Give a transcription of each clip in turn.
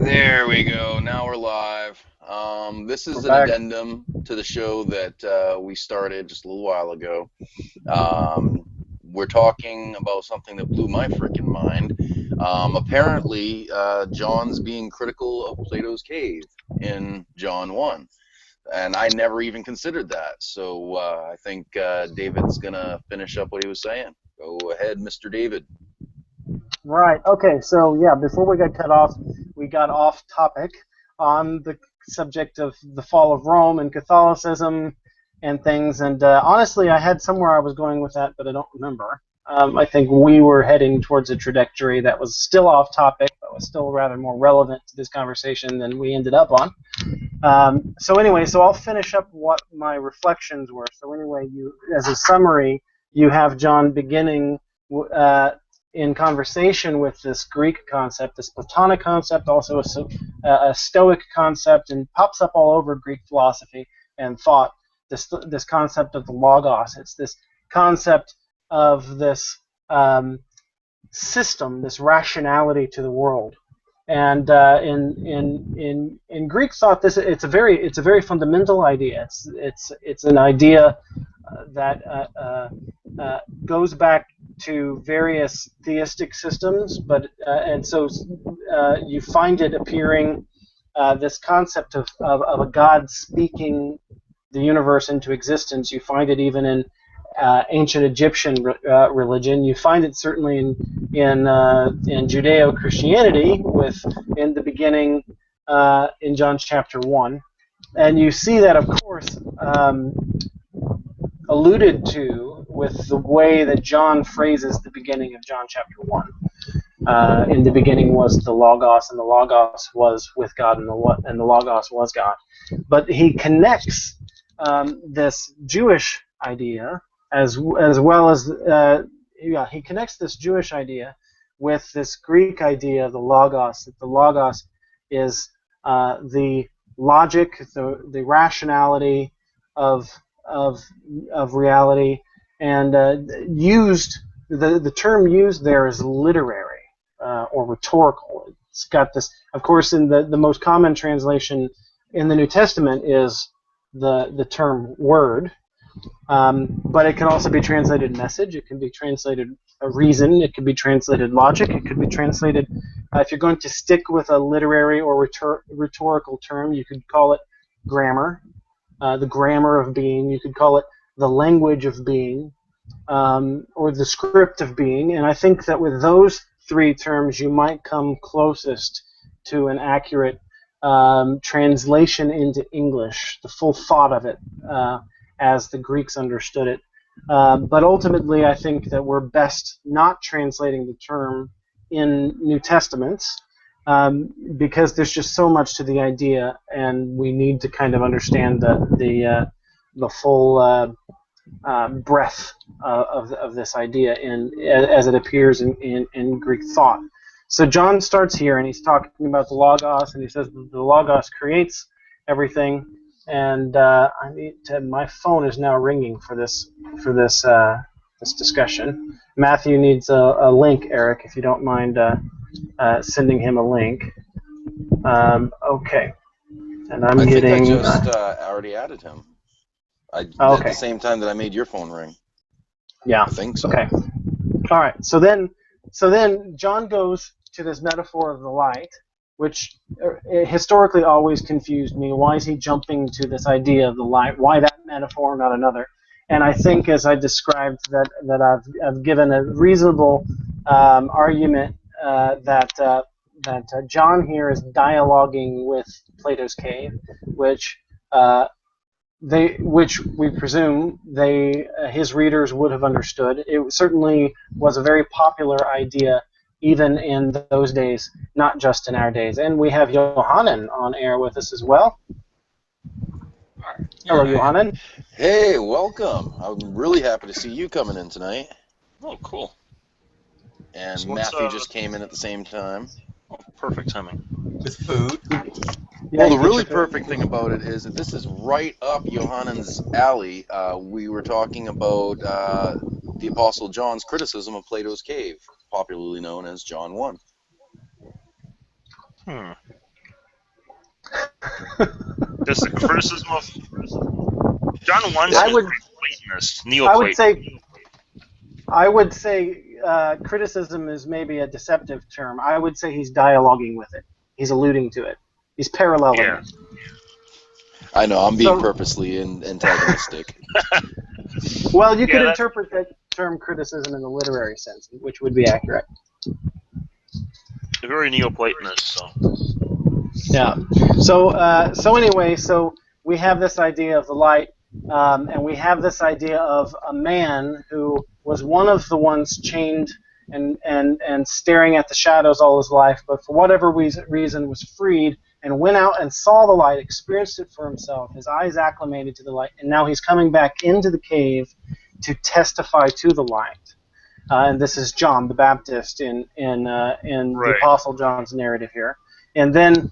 There we go. Now we're live. This We're is an back. addendum to the show that we started just a little while ago. Um, we're talking about something that blew my freaking mind. Apparently, John's being critical of Plato's cave in John 1. And I never even considered that. So I think David's going to finish up what he was saying. Go ahead, Mr. David. Right. Okay. So yeah, before we got cut off, we got off topic on the subject of the fall of Rome and Catholicism and things. And honestly, I had somewhere I was going with that, but I don't remember. I think we were heading towards a trajectory that was still off topic, but was still rather more relevant to this conversation than we ended up on. So anyway, so I'll finish up what my reflections were. So anyway, as a summary, you have John beginning in conversation with this Greek concept, this Platonic concept, also a Stoic concept, and pops up all over Greek philosophy and thought. This concept of the Logos. It's this concept of this system, this rationality to the world. And in Greek thought, it's a very fundamental idea. It's an idea that goes back to various theistic systems, but and so you find it appearing, this concept of a God speaking the universe into existence. You find it even in ancient Egyptian religion. You find it certainly in Judeo-Christianity, with in the beginning in John chapter 1, and you see that, of course, alluded to with the way that John phrases the beginning of John chapter 1. In the beginning was the Logos, and the Logos was with God, and the Logos was God. But he connects this Jewish idea as well as he connects this Jewish idea with this Greek idea of the Logos. That the Logos is the logic, the rationality of reality, and used the term used there is literary or rhetorical. It's got this, of course, in the most common translation in the New Testament is the term word, but it can also be translated message. It can be translated reason. It can be translated logic. It could be translated, if you're going to stick with a literary or rhetorical term, you could call it grammar, the grammar of being. You could call it the language of being, or the script of being. And I think that with those three terms, you might come closest to an accurate translation into English, the full thought of it, as the Greeks understood it. But ultimately, I think that we're best not translating the term in New Testaments, because there's just so much to the idea, and we need to kind of understand the full breadth of this idea as it appears in Greek thought. So John starts here, and he's talking about the Logos, and he says the Logos creates everything. And my phone is now ringing for this discussion. Matthew needs a link, Eric, if you don't mind sending him a link. Okay, and I'm I think I getting. just already added him. At Okay. the same time that I made your phone ring. Yeah. I think so. Okay. All right. So then John goes to this metaphor of the light, which historically always confused me. Why is he jumping to this idea of the light? Why that metaphor, not another? And I think, as I described, that I've given a reasonable argument that John here is dialoguing with Plato's cave, which we presume his readers would have understood. It certainly was a very popular idea even in those days, not just in our days. And we have Johanan on air with us as well. Hello, Right. Johanan. Hey, welcome. I'm really happy to see you coming in tonight. Oh, cool. And So what's, Matthew just came in at the same time. Oh, perfect timing. With food. Yeah, Well, the you get really your- perfect thing about it is that this is right up Johannan's alley. We were talking about the Apostle John's criticism of Plato's cave, popularly known as John 1. Hmm. Just the criticism of John Wenson I is would Platonist, I would Neoplatonist. say I would say criticism is maybe a deceptive term. I would say he's dialoguing with it. He's alluding to it. He's paralleling Yeah. it. I know I'm being So, purposely antagonistic. well, you could Yeah, that's interpret that term criticism in the literary sense, which would be accurate. very Neoplatonist. So Yeah. So anyway, so we have this idea of the light, and we have this idea of a man who was one of the ones chained and staring at the shadows all his life, but for whatever reason was freed and went out and saw the light, experienced it for himself. His eyes acclimated to the light, and now he's coming back into the cave to testify to the light. And this is John the Baptist in the Right. Apostle John's narrative here. And then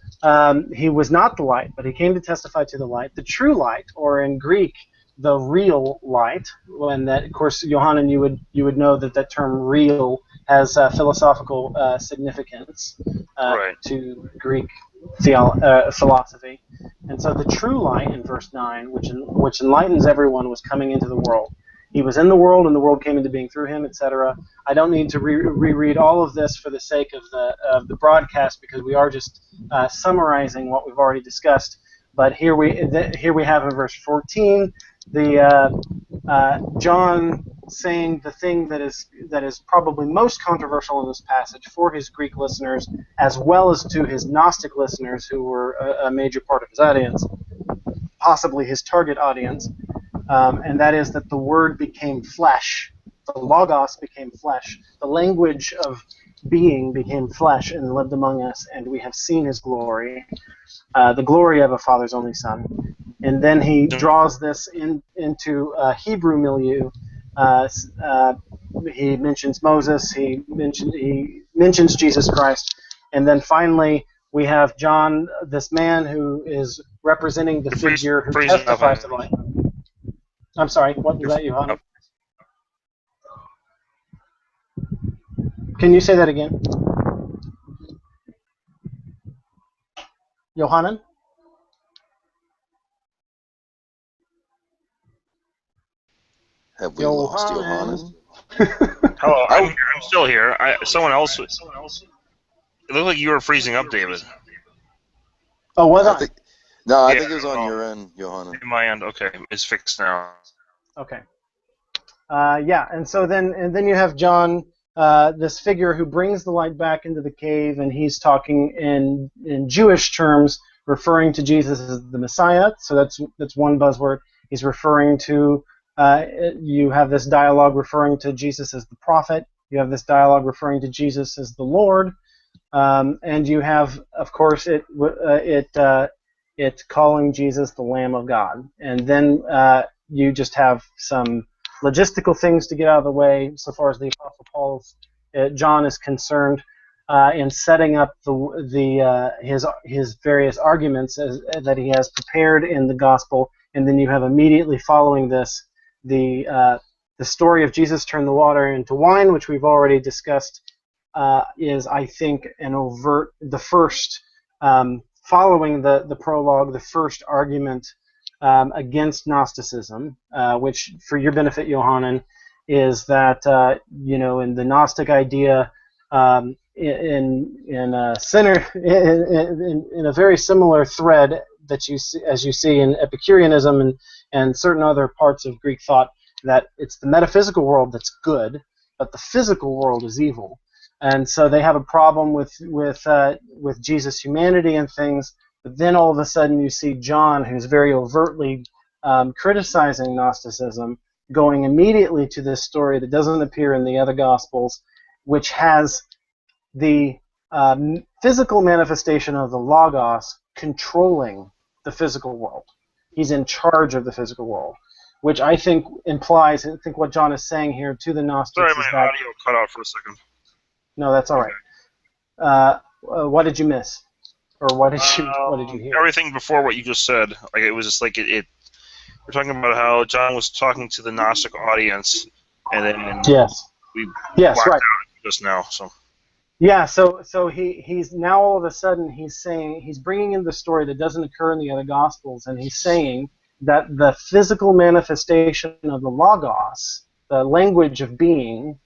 he was not the light, but he came to testify to the light, the true light, or in Greek, the real light. And that, of course, Johannan, you would know that that term "real" has philosophical significance Right. to Greek philosophy. And so the true light in verse 9, which enlightens everyone, was coming into the world. He was in the world, and the world came into being through him, etc. I don't need to reread all of this for the sake of the broadcast, because we are just summarizing what we've already discussed. But here we have in verse 14 John saying the thing that is probably most controversial in this passage for his Greek listeners, as well as to his Gnostic listeners, who were a major part of his audience, possibly his target audience. And that is that the Word became flesh. The Logos became flesh. The language of being became flesh and lived among us, and we have seen his glory, the glory of a Father's only Son. And then he draws this into Hebrew milieu. He mentions Moses. He mentions Jesus Christ, and then finally we have John, this man who is representing the figure who testifies to the light. I'm sorry, what was that, Johannan? Can you say that again? Johannan? Have we lost Johannan? Hello, I'm here. I'm still here. Someone else. It looked like you were freezing up, David. Oh, was I? I think it was on your end, Johannan. My end. Okay, it's fixed now. Okay. Yeah, and so then you have John, this figure who brings the light back into the cave, and he's talking in Jewish terms, referring to Jesus as the Messiah. So that's one buzzword. He's referring to. You have this dialogue referring to Jesus as the prophet. You have this dialogue referring to Jesus as the Lord, and you have, of course, it calling Jesus the Lamb of God. And then you just have some logistical things to get out of the way so far as the Apostle John is concerned, in setting up his various arguments that he has prepared in the gospel. And then you have immediately following this the story of Jesus turned the water into wine, which we've already discussed, is, I think, the first, following the prologue, the first argument against Gnosticism, which, for your benefit, Johannan, is that in the Gnostic idea, in a very similar thread that you see, as you see in Epicureanism and certain other parts of Greek thought, that it's the metaphysical world that's good, but the physical world is evil. And so they have a problem with Jesus' humanity and things. But then all of a sudden you see John, who's very overtly criticizing Gnosticism, going immediately to this story that doesn't appear in the other Gospels, which has the physical manifestation of the Logos controlling the physical world. He's in charge of the physical world, which I think implies, I think what John is saying here to the Gnostics Sorry, is my that... audio cut out for a second. No, that's all right. What did you miss? Or what did you hear? Everything before what you just said. Like, it was just like it we're talking about how John was talking to the Gnostic audience, and then Yes. we Yes, blacked right. out just now. So Yeah, so he's now all of a sudden he's bringing in the story that doesn't occur in the other gospels, and he's saying that the physical manifestation of the logos, the language of being,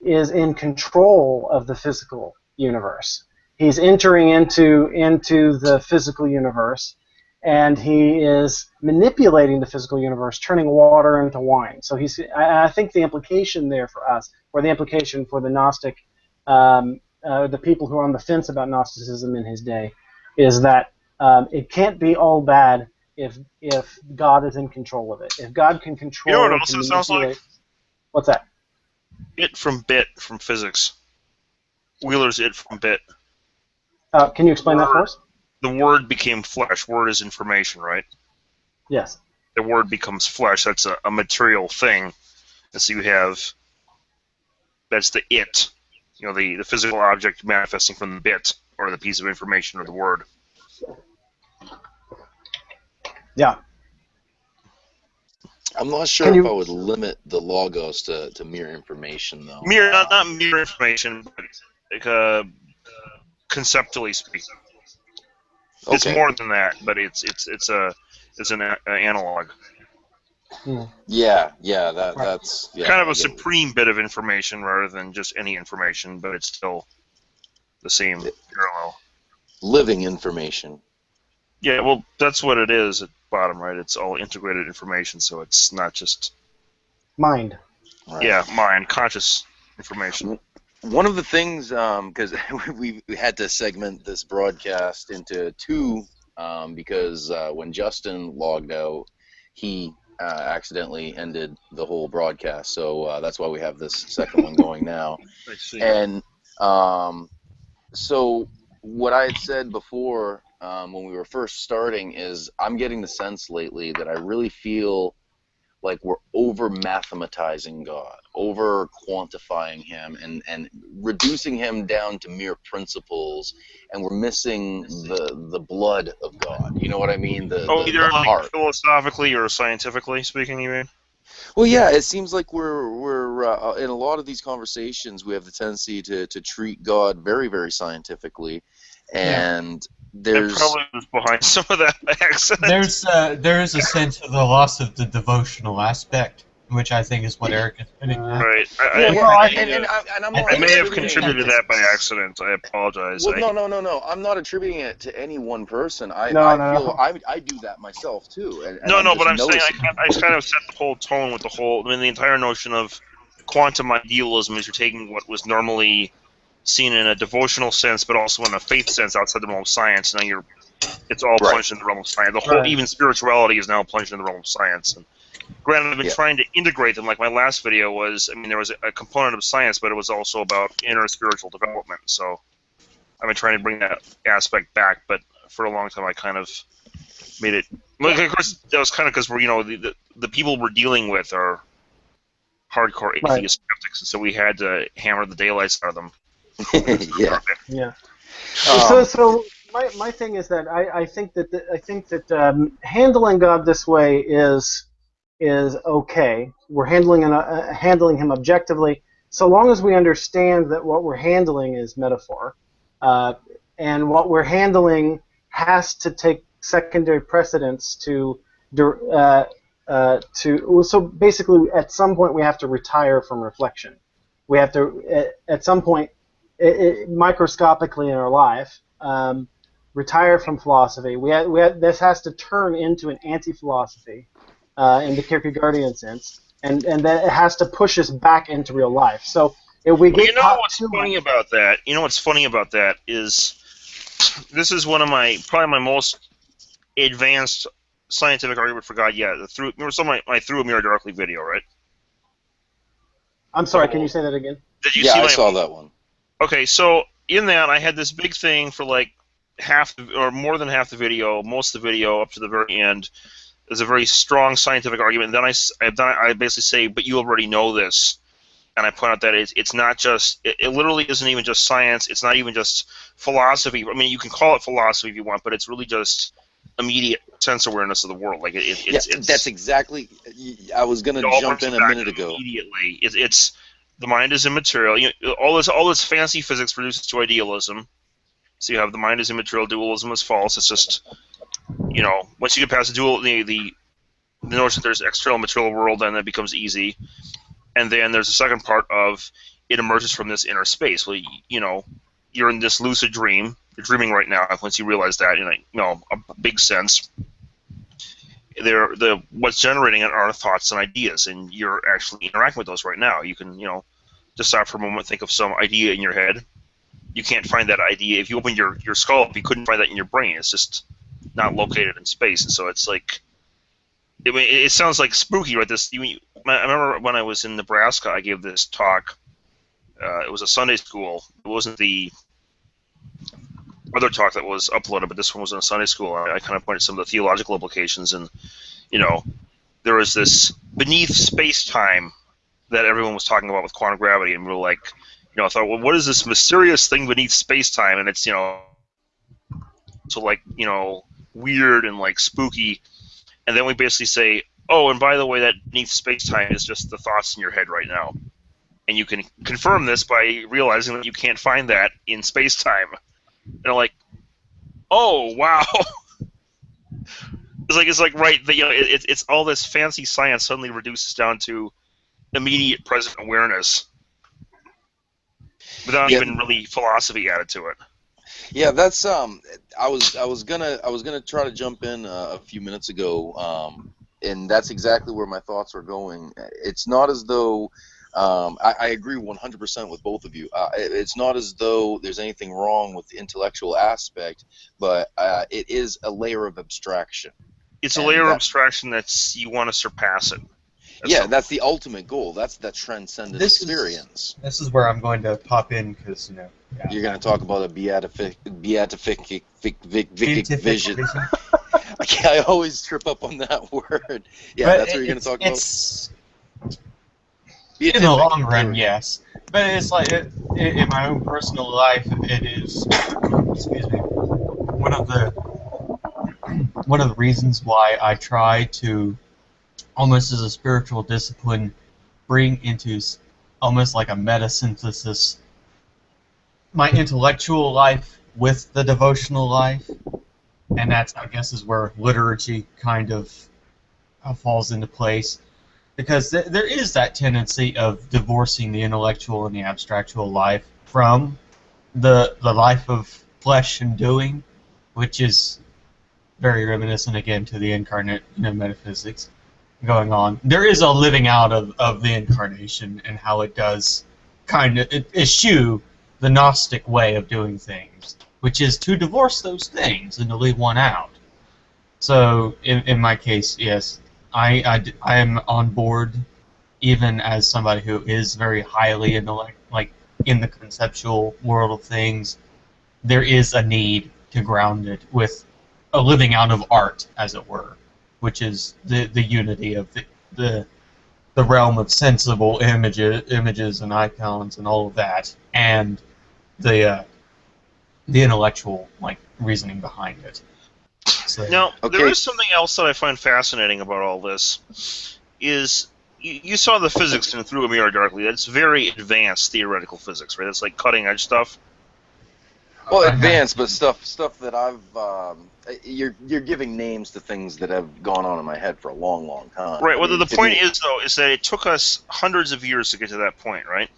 is in control of the physical universe. He's entering into the physical universe, and he is manipulating the physical universe, turning water into wine. So I think the implication there for us, or the implication for the Gnostic, the people who are on the fence about Gnosticism in his day, is that it can't be all bad if God is in control of it. If God can control, You know what also sounds like? What's that? It from bit from physics. Wheeler's it from bit. Can you explain that for us? The word became flesh. Word is information, right? Yes. The word becomes flesh. That's a material thing. And so you have, that's the it. You know, the physical object manifesting from the bit, or the piece of information, or the word. Yeah. I'm not sure if I would limit the logos to mere information, though. Not mere information, but like, conceptually speaking. Okay. It's more than that, but it's an analog. Yeah, that's kind of a supreme bit of information rather than just any information, but it's still the same parallel. Living information. Yeah, well, that's what it is at bottom, right? It's all integrated information, so it's not just mind. Right. Yeah, mind, conscious information. One of the things, because we had to segment this broadcast into two, because when Justin logged out, he accidentally ended the whole broadcast. So that's why we have this second one going now. I see. And so what I had said before when we were first starting is I'm getting the sense lately that I really feel like we're over-mathematizing God, over-quantifying him, and reducing him down to mere principles, and we're missing the blood of God. You know what I mean? Either the heart. Like philosophically or scientifically speaking, you mean? Well, yeah, it seems like we're in a lot of these conversations, we have the tendency to treat God very, very scientifically, and there's probably was behind some of that by accident. There is a sense of the loss of the devotional aspect, which I think is what Eric is getting at. Right. I may have contributed to that by accident. I apologize. Well, no. I'm not attributing it to any one person. I feel I do that myself too. But I'm saying I kind of set the whole tone with the whole. I mean, the entire notion of quantum idealism is you're taking what was normally seen in a devotional sense, but also in a faith sense outside the realm of science. Now it's all plunged in the realm of science. The whole, even spirituality, is now plunged in the realm of science. And granted, I've been trying to integrate them. Like my last video was, there was a component of science, but it was also about inner spiritual development. So I've been trying to bring that aspect back, but for a long time I kind of made it. Like, of course, that was kind of because we're the people we're dealing with are hardcore atheist skeptics, and so we had to hammer the daylights out of them. Yeah. So my thing is that I think that handling God this way is okay. We're handling him objectively, so long as we understand that what we're handling is metaphor, and what we're handling has to take secondary precedence to. So basically, at some point, we have to retire from reflection. We have to, at some point, microscopically in our life, retire from philosophy. This has to turn into an anti-philosophy in the Kierkegaardian sense, and that it has to push us back into real life. So if we get what's funny about that? You know what's funny about that is this is one of probably my most advanced scientific argument for God yet. Remember I threw a Mirror Darkly video, right? I'm sorry, can you say that again? Did you see I saw that one. Okay, so in that I had this big thing for like or more than half the video, most of the video up to the very end. There's a very strong scientific argument. And then I basically say, but you already know this. And I point out that it's not just, it literally isn't even just science. It's not even just philosophy. I mean, you can call it philosophy if you want, but it's really just immediate sense awareness of the world. Like it's that's exactly. I was going to jump in a minute ago. Immediately, the mind is immaterial. All this fancy physics reduces to idealism. So you have the mind is immaterial, dualism is false. It's just, once you get past the notion that there's external material world, then that becomes easy. And then there's the second part of it emerges from this inner space. Well, you're in this lucid dream. You're dreaming right now. Once you realize that, in a big sense, what's generating it are thoughts and ideas, and you're actually interacting with those right now. You can, just stop for a moment, think of some idea in your head. You can't find that idea. If you open your skull up, you couldn't find that in your brain. It's just not located in space. And so it's like, it sounds like spooky, right? I remember when I was in Nebraska, I gave this talk. It was a Sunday school. It wasn't the other talk that was uploaded, but this one was in a Sunday school. I kind of pointed some of the theological implications, and there was this beneath space-time that everyone was talking about with quantum gravity, and we were like, I thought, well, what is this mysterious thing beneath space-time? And it's so like weird and like spooky, and then we basically say, oh, and by the way, that beneath space-time is just the thoughts in your head right now, and you can confirm this by realizing that you can't find that in space-time. And I'm like, oh wow. It's like right that it's all this fancy science suddenly reduces down to immediate present awareness without even really philosophy added to it. Yeah, that's I was gonna try to jump in a few minutes ago, and that's exactly where my thoughts were going. It's not as though I agree 100% with both of you. It's not as though there's anything wrong with the intellectual aspect, but it is a layer of abstraction. It's a layer of abstraction you want to surpass it. That's the ultimate goal. That's that transcendent experience. This is where I'm going to pop in because you're going to talk about a beatific vision. I always trip up on that word. Yeah, but that's what you're going to talk about. In the long run, yes. But it's like, in my own personal life, it is, excuse me, one of the reasons why I try to, almost as a spiritual discipline, bring into almost like a meta-synthesis my intellectual life with the devotional life. And that's, I guess, is where liturgy kind of falls into place. Because there is that tendency of divorcing the intellectual and the abstractual life from the life of flesh and doing, which is very reminiscent again to the incarnate metaphysics going on. There is a living out of the incarnation and how it does kind of eschew the Gnostic way of doing things, which is to divorce those things and to leave one out. So in my case, yes, I am on board, even as somebody who is very highly in the conceptual world of things. There is a need to ground it with a living out of art, as it were, which is the unity of the realm of sensible images and icons and all of that, and the intellectual reasoning behind it. So, now, there is something else that I find fascinating about all this, is you saw the physics in Through a Mirror Darkly. That's very advanced theoretical physics, right? It's like cutting-edge stuff. Well, advanced, but stuff that I've you're giving names to things that have gone on in my head for a long, long time. Right. Well, the point is, though, is that it took us hundreds of years to get to that point, right?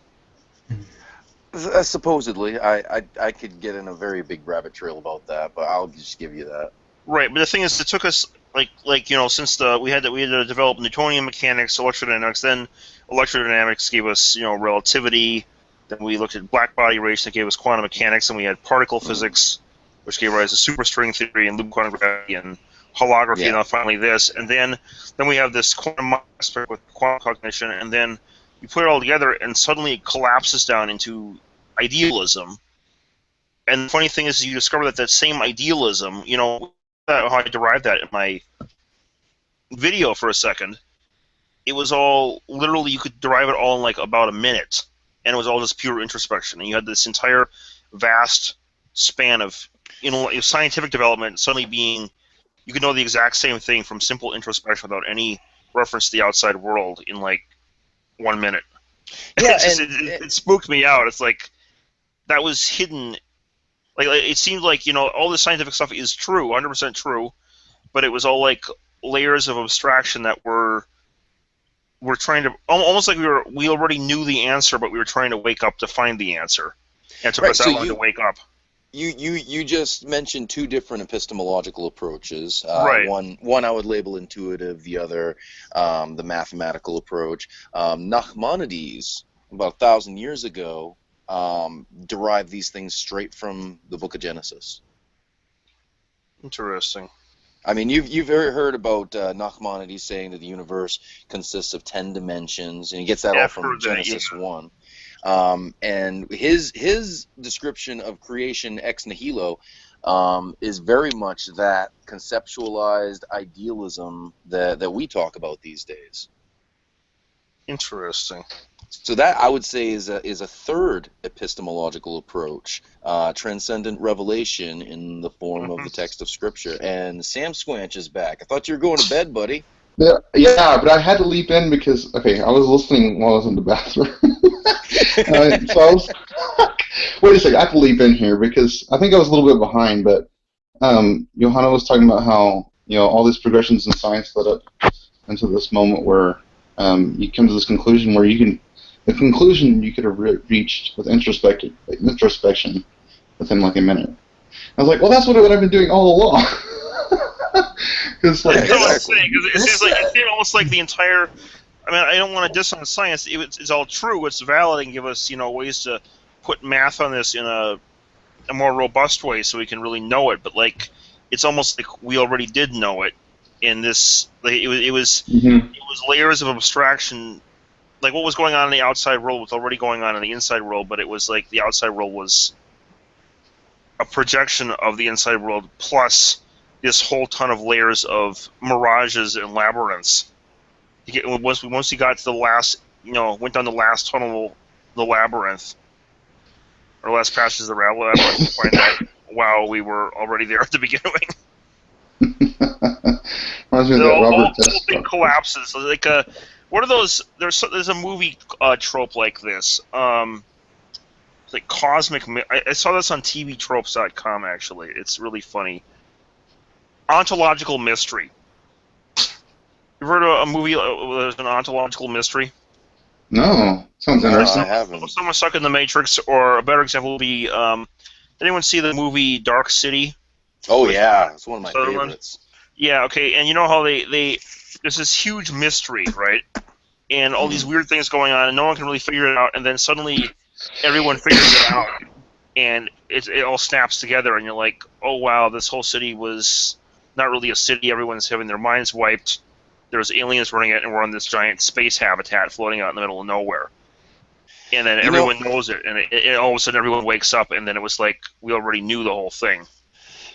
Supposedly, I could get in a very big rabbit trail about that, but I'll just give you that. Right, but the thing is, it took us since we had to develop Newtonian mechanics, electrodynamics. Then electrodynamics gave us relativity. Then we looked at black body radiation that gave us quantum mechanics, and we had particle physics, which gave rise to superstring theory and loop quantum gravity and holography, and now finally this. And then we have this quantum aspect with quantum cognition, and then you put it all together, and suddenly it collapses down into idealism. And the funny thing is, you discover that same idealism, how I derived that in my video for a second, it was all, literally, you could derive it all in about a minute, and it was all just pure introspection. And you had this entire vast span of scientific development suddenly being, you could know the exact same thing from simple introspection without any reference to the outside world in 1 minute. Yeah, It spooked me out. It's like that was hidden. Like it seemed like all the scientific stuff is true, 100% true, but it was all like layers of abstraction that we're trying to almost like we already knew the answer, but we were trying to wake up to find the answer. And it took right. us that long to wake up. You just mentioned two different epistemological approaches. Right. One I would label intuitive, the other the mathematical approach. Nachmanides, about 1,000 years ago, derived these things straight from the Book of Genesis. Interesting. I mean, you've heard about Nachmanides saying that the universe consists of 10 dimensions, and he gets that all from Genesis 1. And his description of creation ex nihilo is very much that conceptualized idealism that we talk about these days. Interesting. So that, I would say, is a third epistemological approach, transcendent revelation in the form of the text of Scripture. And Sam Squanch is back. I thought you were going to bed, buddy. Yeah, but I had to leap in because, I was listening while I was in the bathroom. So I was, wait a second, I have to leap in here because I think I was a little bit behind, but Johanna was talking about how, all these progressions in science led up into this moment where you come to this conclusion where the conclusion you could have reached with introspection within like a minute. I was like, well, that's what I've been doing all along. Because it seems almost like the entire. I mean, I don't want to diss on science. It's all true. It's valid and give us ways to put math on this in a more robust way so we can really know it. But like, it's almost like we already did know it. In this, it was layers of abstraction. Like what was going on in the outside world was already going on in the inside world, but it was like the outside world was a projection of the inside world plus this whole ton of layers of mirages and labyrinths. Once you got to the last, went down the last tunnel, the labyrinth, or last passage of the labyrinth, you find that, wow, we were already there at the beginning. Reminds me of that Robert Test big collapses. Like, what are those? There's a movie trope like this. It's like cosmic. I saw this on TVTropes.com. Actually, it's really funny. Ontological mystery. You've heard of a movie there's an ontological mystery? No, sounds interesting. I haven't. Someone stuck in the Matrix, or a better example would be, did anyone see the movie Dark City? Oh yeah, it's one of my favorites. Yeah, okay, and you know how there's this huge mystery, right? And all these weird things going on, and no one can really figure it out, and then suddenly everyone figures it out, and it all snaps together, and you're like, oh wow, this whole city was not really a city, everyone's having their minds wiped, there's aliens running it, and we're on this giant space habitat floating out in the middle of nowhere. And then everyone knows it, and it all of a sudden everyone wakes up, and then it was like we already knew the whole thing.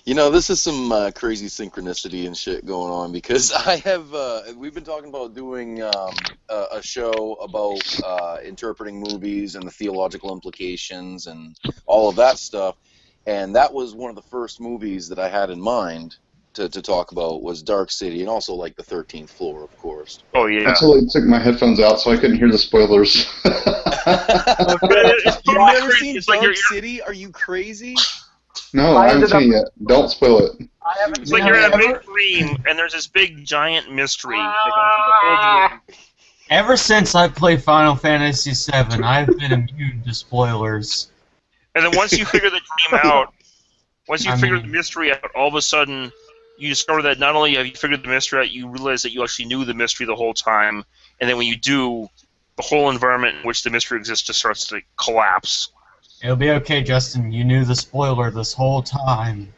This is some crazy synchronicity and shit going on because I have we've been talking about doing a show about interpreting movies and the theological implications and all of that stuff, and that was one of the first movies that I had in mind to talk about was Dark City, and also like the 13th Floor, of course. Oh yeah. I totally took my headphones out so I couldn't hear the spoilers. You've never seen Dark City? Are you crazy? No, I haven't seen it yet. Don't spoil it. It's like you're in a big dream, and there's this big giant mystery that goes through the whole dream. Ever since I played Final Fantasy VII, I've been immune to spoilers. And then once you figure the dream out, figure the mystery out, all of a sudden you discover that not only have you figured the mystery out, you realize that you actually knew the mystery the whole time, and then when you do, the whole environment in which the mystery exists just starts to collapse. It'll be okay, Justin. You knew the spoiler this whole time.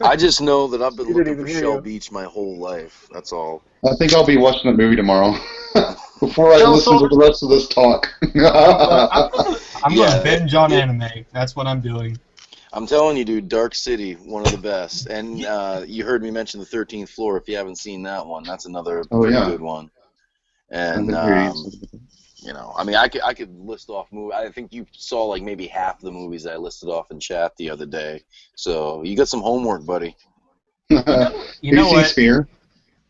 I just know that I've been looking for Shell Beach my whole life. That's all. I think I'll be watching the movie tomorrow before I listen to the rest of this talk. I'm going to binge on anime. That's what I'm doing. I'm telling you, dude, Dark City, one of the best. And you heard me mention the 13th Floor. If you haven't seen that one, that's another pretty good one. And I mean, I could list off movies. I think you saw like maybe half the movies I listed off in chat the other day. So you got some homework, buddy. You know what? Sphere?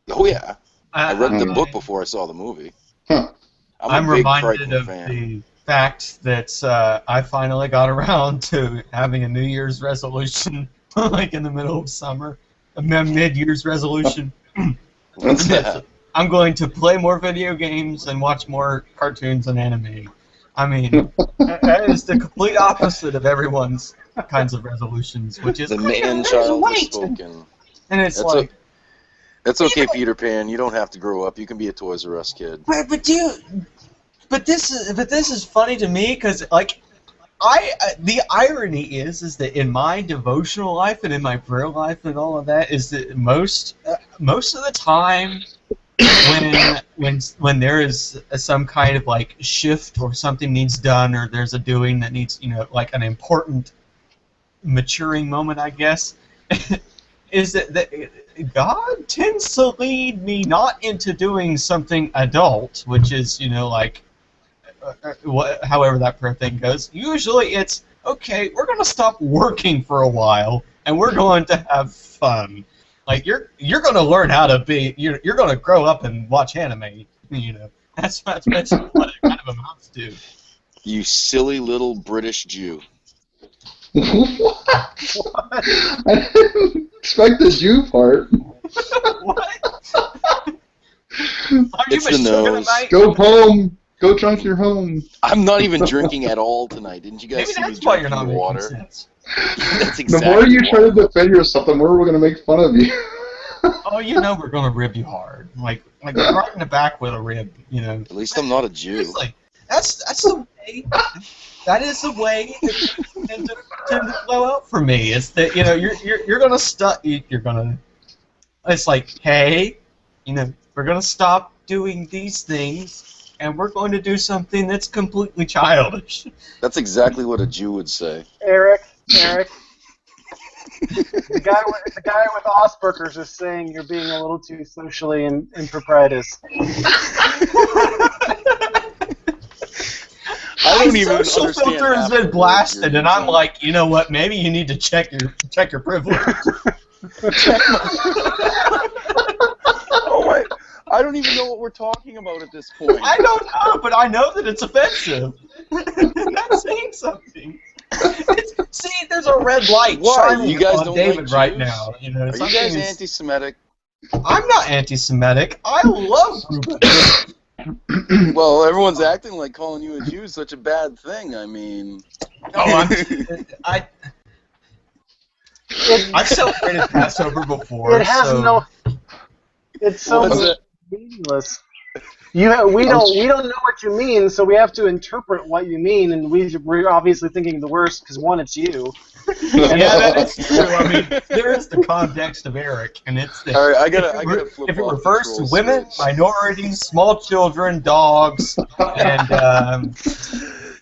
Oh yeah, I read the book before I saw the movie. Huh. I'm a big reminded Crichton of fan. the fact that I finally got around to having a New Year's resolution, like in the middle of summer, a mid-year's resolution. What's that? I'm going to play more video games and watch more cartoons and anime. I mean, that is the complete opposite of everyone's kinds of resolutions, which is The I'm gonna man-child lose has weight. spoken. And it's That's like, That's okay, Peter Pan. You don't have to grow up. You can be a Toys R Us kid. but this is funny to me because like the irony is that in my devotional life and in my prayer life and all of that is that most of the time when there is some kind of like shift or something needs done or there's a doing that needs like an important maturing moment, I guess, is that God tends to lead me not into doing something adult, which is like however that prayer thing goes. Usually it's, okay, we're going to stop working for a while, and we're going to have fun. Like, you're going to learn how to be, you're going to grow up and watch anime, That's basically what it kind of amounts to. You silly little British Jew. What? I didn't expect the Jew part. What? Are you It's the mistaken, nose. mate? Go home. Go drink your home. I'm not even drinking at all tonight. Didn't you guys Maybe see me that's why you're drinking not water? making sense. That's The exactly more you why. try to defend yourself, the more we're going to make fun of you. Oh, we're gonna rib you hard, like right in the back with a rib, At least I'm not a Jew. Seriously, that's the way. That is the way that tend to flow out for me. It's that you're gonna stop. You're gonna. It's like, hey, we're gonna stop doing these things, and we're going to do something that's completely childish. That's exactly what a Jew would say. Eric. The guy with Asperger's is saying you're being a little too socially improprietous. I don't even social understand filter has half been the words blasted, you're and I'm using. like, you know what? Maybe you need to check your privilege. Oh my! I don't even know what we're talking about at this point. I don't know, but I know that it's offensive. That's saying something. See, there's a red light Why? shining You guys on don't David like right Jews? now. Are you something guys is- anti-Semitic? I'm not anti-Semitic. I love Reuben. Well, everyone's acting like calling you a Jew is such a bad thing. I mean, I've celebrated Passover before. It has so no. It's so What is it? meaningless. We don't know what you mean, so we have to interpret what you mean, and we're obviously thinking the worst because one, it's you. Yeah, that is true. I mean, there is the context of Eric, and it's the. all right, I gotta flip If it off refers this to roll women, switch. minorities, small children, dogs, and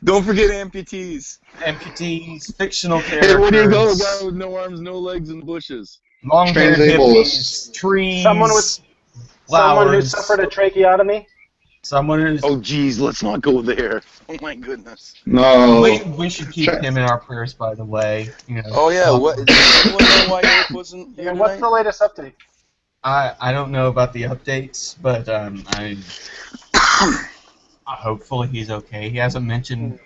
Don't forget amputees. amputees, fictional Hey, characters, where do you go, guy with no arms, no legs, and bushes? long-haired Transableists. hippies, trees, Someone who flowers, suffered a tracheotomy. someone who's. Oh, geez, let's not go there. Oh my goodness. No. We should keep him in our prayers, by the way. Oh yeah, what? Does anyone know why Eric wasn't here And what's tonight? the latest update? I don't know about the updates, but hopefully he's okay. He hasn't mentioned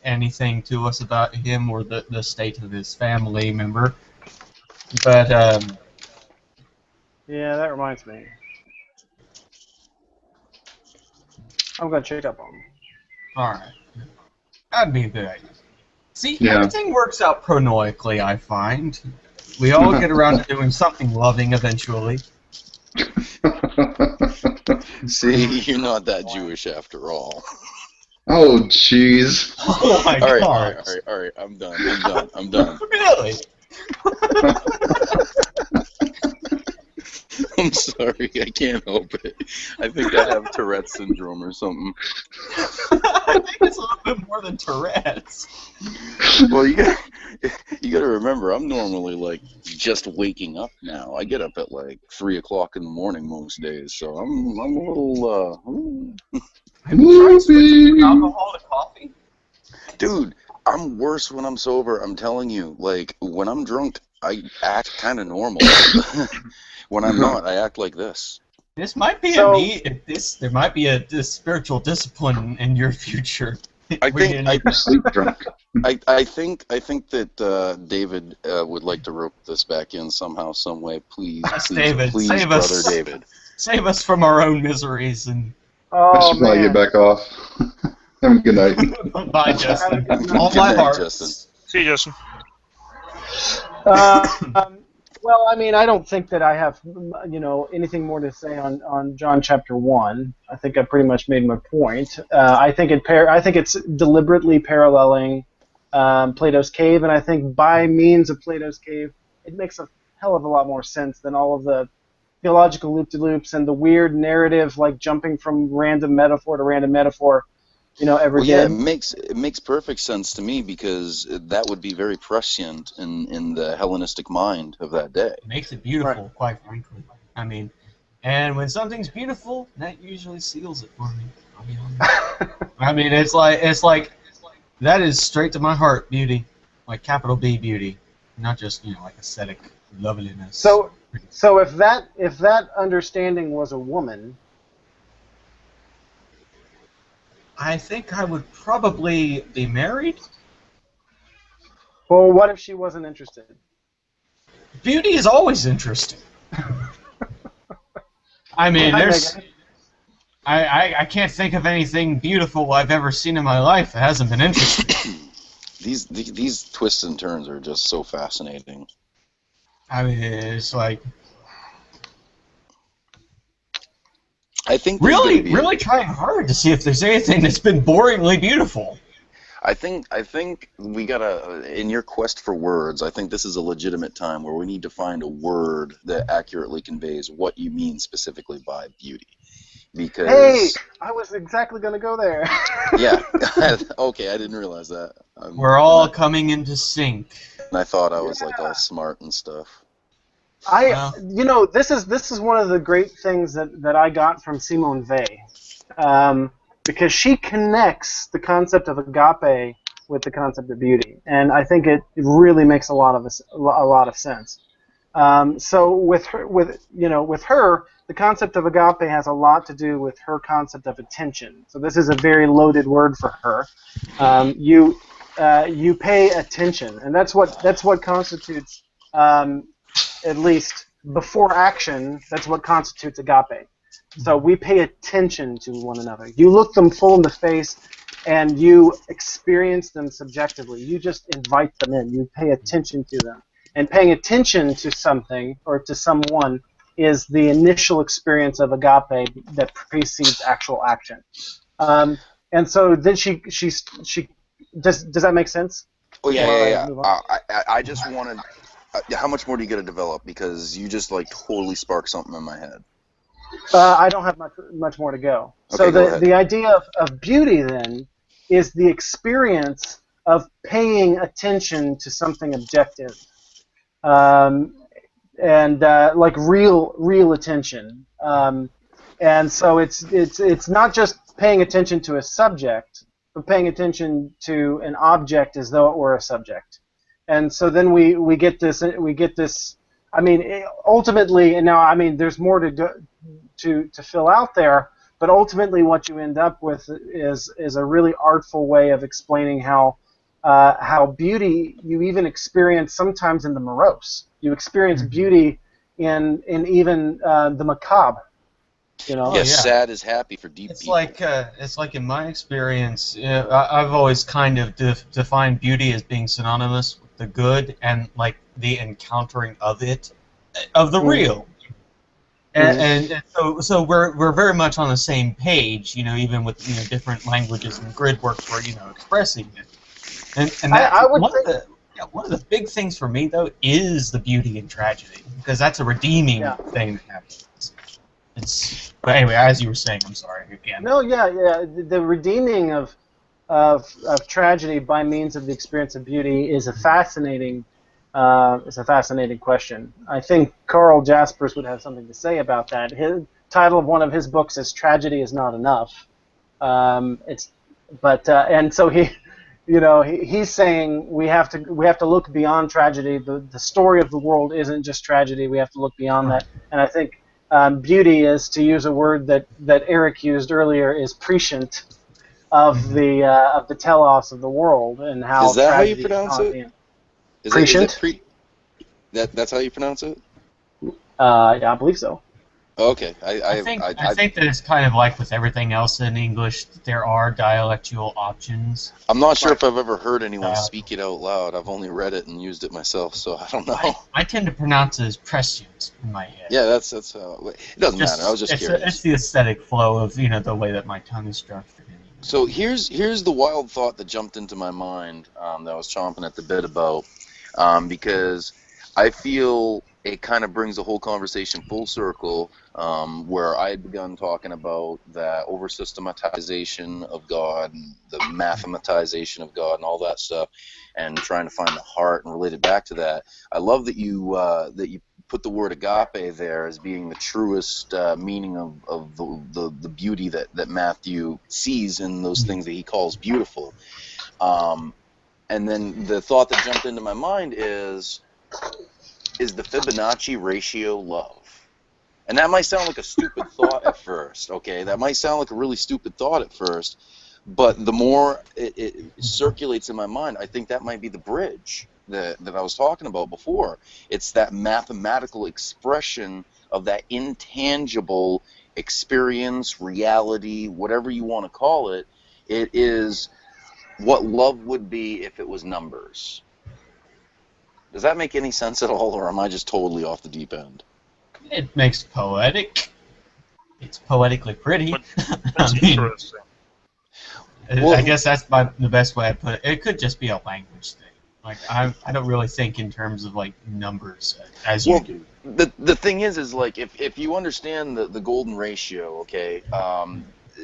anything to us about him or the state of his family member. But Yeah, that reminds me. I'm gonna check up on him. all right, that'd be a good idea. See, Yeah. everything works out pronoically, I find. We all get around to doing something loving eventually. See, you're not that Jewish after all. Oh, jeez. Oh my All god! right. I'm done. Really? I'm sorry, I can't help it. I think I have Tourette's syndrome or something. I think it's a little bit more than Tourette's. Well, you gotta remember, I'm normally like just waking up now. I get up at like 3 o'clock in the morning most days, so I'm a little. Have you tried switching from alcohol to coffee? Dude, I'm worse when I'm sober. I'm telling you. Like when I'm drunk, I act kind of normal. When I'm not, I act like this. This might be So- a need. There might be a spiritual discipline in your future. I Where think you I, need to- Sleep drunk. I think that David would like to rope this back in somehow, some way. Please, Yes, please, David, please, save brother us. David. save us from our own miseries and I Oh should probably man. get back off. Have a good night. bye, Justin. Have a good night. All Good my night, hearts. Justin. See you, Justin. Well, I mean, I don't think that I have, anything more to say on John chapter 1. I think I pretty much made my point. I think it's deliberately paralleling Plato's Cave, and I think by means of Plato's Cave, it makes a hell of a lot more sense than all of the theological loop-de-loops and the weird narrative, like jumping from random metaphor to random metaphor, ever Well, yeah, did. it makes perfect sense to me because that would be very prescient in the Hellenistic mind of that day. It makes it beautiful, quite frankly. I mean, and when something's beautiful, that usually seals it for me. I'll be honest. I mean, it's like that is straight to my heart, beauty, like capital B beauty, not just like aesthetic loveliness. So if that understanding was a woman, I think I would probably be married. well, what if she wasn't interested? Beauty is always interesting. I mean, Hi, there's. Megan. I can't think of anything beautiful I've ever seen in my life that hasn't been interesting. These twists and turns are just so fascinating. I mean, it's like I think there's gonna be really trying hard to see if there's anything that's been boringly beautiful. I think we gotta, in your quest for words, I think this is a legitimate time where we need to find a word that accurately conveys what you mean specifically by beauty. Because Hey, I was exactly going to go there. yeah, okay, I didn't realize that. We're all coming into sync. And I thought I was like all smart and stuff. This is one of the great things that I got from Simone Weil, because she connects the concept of agape with the concept of beauty, and I think it really makes a lot of sense. So with her, the concept of agape has a lot to do with her concept of attention. So this is a very loaded word for her. You pay attention, and that's what constitutes, at least before action. That's what constitutes agape. So we pay attention to one another. You look them full in the face, and you experience them subjectively. You just invite them in. You pay attention to them. And paying attention to something or to someone is the initial experience of agape that precedes actual action. And so then she does that make sense? Oh yeah. Move on? I just wanted. How much more do you got to develop? Because you just like totally sparked something in my head. I don't have much more to go. Okay, So go ahead. the idea of beauty then is the experience of paying attention to something objective. And like real attention, and so it's not just paying attention to a subject, but paying attention to an object as though it were a subject, and so then we get this. I mean, ultimately, and now I mean, there's more to fill out there, but ultimately, what you end up with is a really artful way of explaining how beauty you even experience sometimes in the morose. You experience beauty in even the macabre. Yes, yeah. sad is happy for deep people. It's like in my experience, I've always kind of defined beauty as being synonymous with the good and like the encountering of it, of the real. And so we're very much on the same page, even with different languages and grid work for expressing it. And that's I would one of the big things for me though is the beauty in tragedy, because that's a redeeming thing that happens. But anyway, as you were saying, I'm sorry again. No, yeah. The redeeming of tragedy by means of the experience of beauty is a fascinating question. I think Carl Jaspers would have something to say about that. His title of one of his books is "Tragedy is Not Enough." And so he's saying we have to look beyond tragedy. The story of the world isn't just tragedy. We have to look beyond that. And I think beauty is, to use a word that Eric used earlier, is prescient of the telos of the world and how Is that how you tragedy is pronounce not it? the end. Is it Prescient? that's how you pronounce it? Yeah, I believe so. Okay, I think that it's kind of like with everything else in English, there are dialectual options. I'm not sure Right. if I've ever heard anyone Uh, speak it out loud. I've only read it and used it myself, so I don't know. I tend to pronounce it as prescient in my head. Yeah, that's how it doesn't matter. I was just curious. It's the aesthetic flow of the way that my tongue is structured. So here's the wild thought that jumped into my mind that I was chomping at the bit about, because I feel it kind of brings the whole conversation full circle, where I had begun talking about that over systematization of God and the mathematization of God and all that stuff, and trying to find the heart and relate it back to that. I love that you put the word agape there as being the truest meaning of the beauty that Matthew sees in those things that he calls beautiful. And then the thought that jumped into my mind is the Fibonacci ratio love? And that might sound like a stupid thought at first, okay? That might sound like a really stupid thought at first, but the more it circulates in my mind, I think that might be the bridge that I was talking about before. It's that mathematical expression of that intangible experience, reality, whatever you want to call it. It is what love would be if it was numbers. Does that make any sense at all, or am I just totally off the deep end? It makes poetic. It's poetically pretty. That's interesting. Well, I guess that's the best way I put it. It could just be a language thing. Like I don't really think in terms of like numbers as you do. The thing is like if you understand the golden ratio, okay,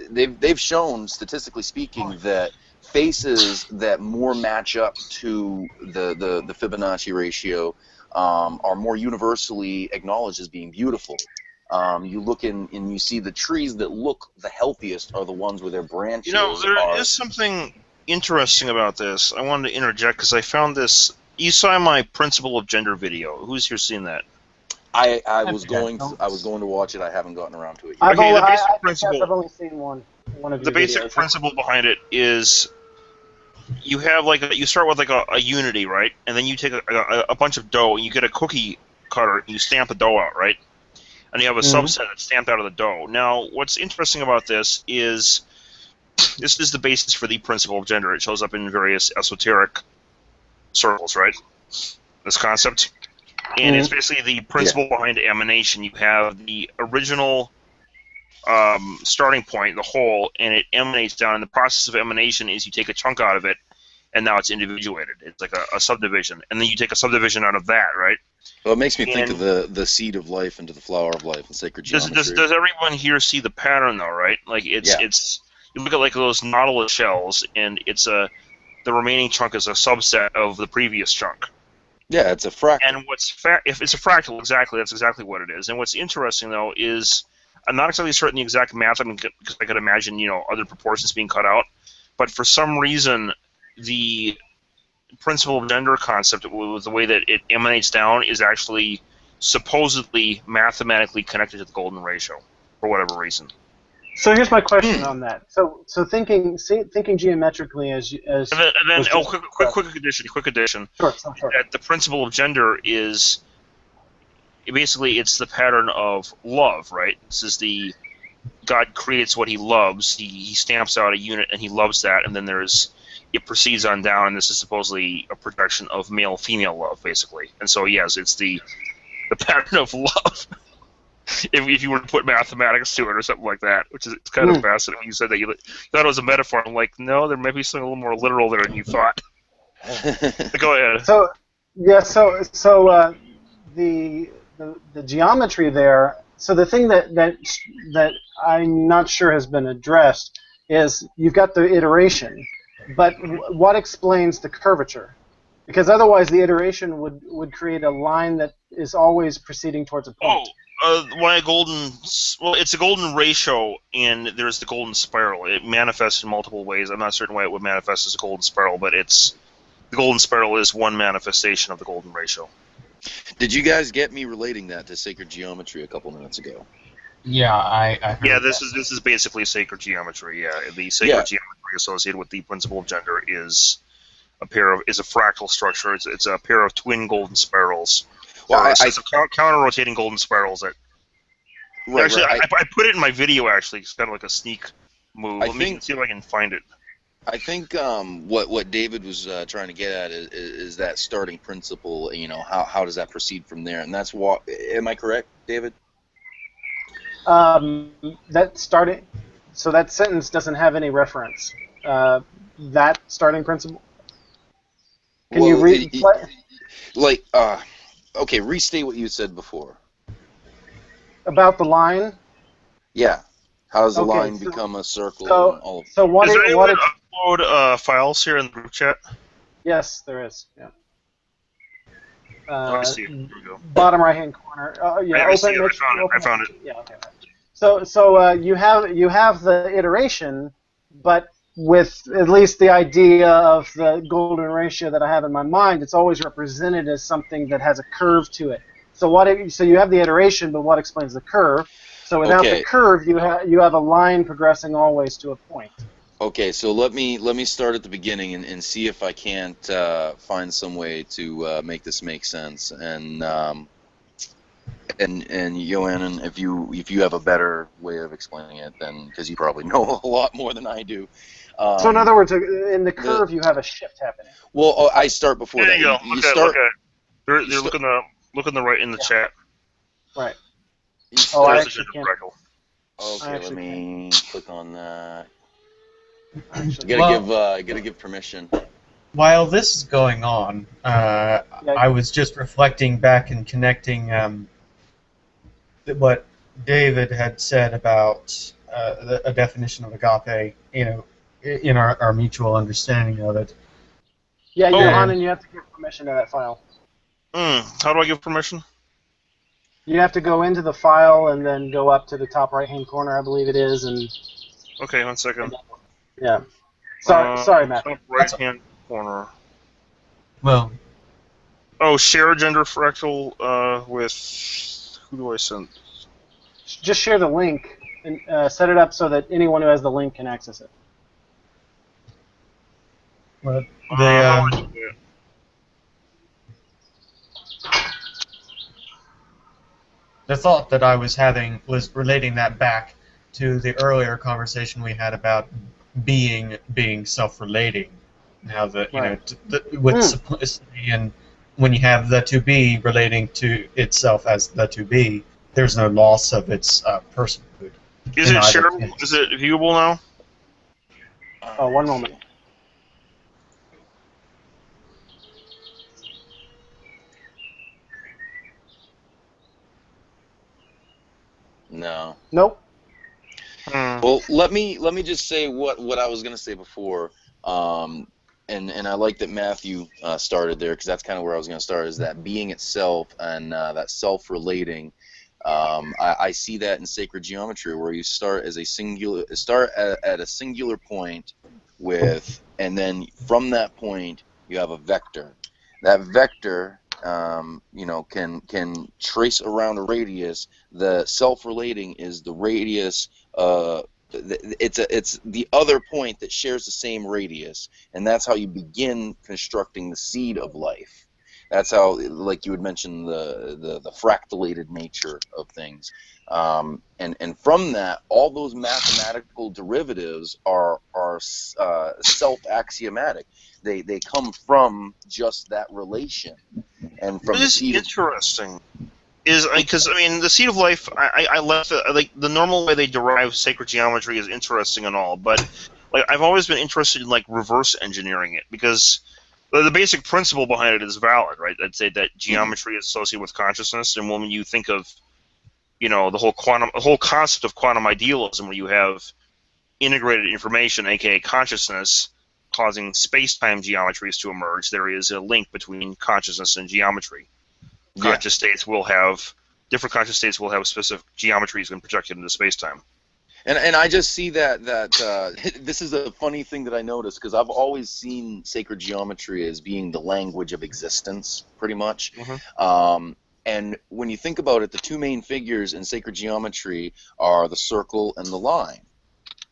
they've shown statistically speaking that faces that more match up to the Fibonacci ratio are more universally acknowledged as being beautiful. You look and you see the trees that look the healthiest are the ones where their branches There is something interesting about this. I wanted to interject because I found this. You saw my Principle of Gender video. Who's here seen that? I was going to watch it. I haven't gotten around to it yet. I've only seen one of The your basic videos. principle behind it is you have you start with like a unity, right? And then you take a bunch of dough and you get a cookie cutter and you stamp the dough out, right? And you have a subset that's stamped out of the dough. Now, what's interesting about this is the basis for the principle of gender. It shows up in various esoteric circles, right? This concept. And it's basically the principle behind emanation. You have the original starting point, the whole, and it emanates down. And the process of emanation is you take a chunk out of it, and now it's individuated. It's like a subdivision. And then you take a subdivision out of that, right? Well, it makes me think of the seed of life into the flower of life in sacred geometry. Does everyone here see the pattern, though, right? Like, it's you look at like those nautilus shells, and it's the remaining chunk is a subset of the previous chunk. Yeah, it's a fractal. And if it's a fractal, exactly, that's exactly what it is. And what's interesting, though, is I'm not exactly certain the exact math, because I could imagine, other proportions being cut out. But for some reason, the principle of gender concept, with the way that it emanates down, is actually supposedly mathematically connected to the golden ratio, for whatever reason. So here's my question on that. So thinking geometrically as and then quick addition. Sure. That the principle of gender is basically it's the pattern of love, right? This is the God creates what He loves. He stamps out a unit and He loves that, and then it proceeds on down, and this is supposedly a projection of male-female love, basically. And so yes, it's the pattern of love. If you were to put mathematics to it or something like that, which is kind of fascinating. When you said that you thought it was a metaphor, I'm like, no, there may be something a little more literal there than you thought. Go ahead. So the geometry there. So the thing that I'm not sure has been addressed is you've got the iteration, but what explains the curvature? Because otherwise the iteration would create a line that is always proceeding towards a point. It's a golden ratio, and there's the golden spiral. It manifests in multiple ways. I'm not certain why it would manifest as a golden spiral, but the golden spiral is one manifestation of the golden ratio. Did you guys get me relating that to sacred geometry a couple minutes ago? Yeah, I heard Yeah, that. this is basically sacred geometry. Yeah, the sacred geometry associated with the principle of gender is a fractal structure. It's a pair of twin golden spirals. Well, Or a set of counter-rotating golden spirals that. Actually, I put it in my video. Actually, it's kind of like a sneak move. Let me see if I can find it. I think what David was trying to get at is that starting principle. You know, how does that proceed from there? And that's what. Am I correct, David? That starting. So that sentence doesn't have any reference. That starting principle. Can you read? Okay, restate what you said before. About the line? Yeah. How does the line become a circle? Is there any way to upload files here in the group chat? Yes, there is. Yeah. Let me see. Here we go. Bottom right-hand corner. I found it. Yeah. Okay. So you have the iteration, but with at least the idea of the golden ratio that I have in my mind, it's always represented as something that has a curve to it. So you have the iteration, but what explains the curve? So without the curve, you have a line progressing always to a point. Okay, so let me start at the beginning and see if I can't find some way to make this make sense. And Johann, if you have a better way of explaining it, then because you probably know a lot more than I do. So in other words, in the curve, you have a shift happening. Well, I start before that. There you go. They're looking the right in the chat. Right. I actually can't. Okay, let me click on that. You gotta give permission. While this is going on, I was just reflecting back and connecting what David had said about a definition of agape, in our mutual understanding of it. Yeah, Johann, and you have to give permission to that file. How do I give permission? You have to go into the file and then go up to the top right-hand corner, I believe it is, and. Okay, 1 second. Yeah. Sorry, Matt. Top right-hand corner. Well. Oh, share gender fractal with who do I send? Just share the link and set it up so that anyone who has the link can access it. Well, the thought that I was having was relating that back to the earlier conversation we had about being self-relating. How with simplicity, and when you have the to be relating to itself as the to be, there's no loss of its personhood. Is it shareable? Is it viewable now? Oh, one moment. No. Nope. Well, let me just say what I was gonna say before, and I like that Matthew started there because that's kind of where I was gonna start. Is that being itself and that self-relating. I see that in sacred geometry where you start at a singular point and then from that point you have a vector. That vector can trace around a radius. The self-relating is the radius. It's the other point that shares the same radius, and that's how you begin constructing the seed of life. That's how, like you had mentioned, the fractalated nature of things, and from that, all those mathematical derivatives are self-axiomatic. They come from just that relation, and from this is interesting. Because the seed of life, I left the normal way they derive sacred geometry is interesting and all, but I've always been interested in reverse engineering it because the basic principle behind it is valid, right? I'd say that geometry is associated with consciousness, and when you think of the whole concept of quantum idealism, where you have integrated information, aka consciousness, causing space-time geometries to emerge, there is a link between consciousness and geometry. Different conscious states will have specific geometries when projected into space-time. And I just see that this is a funny thing that I noticed, because I've always seen sacred geometry as being the language of existence, pretty much. And when you think about it, the two main figures in sacred geometry are the circle and the line,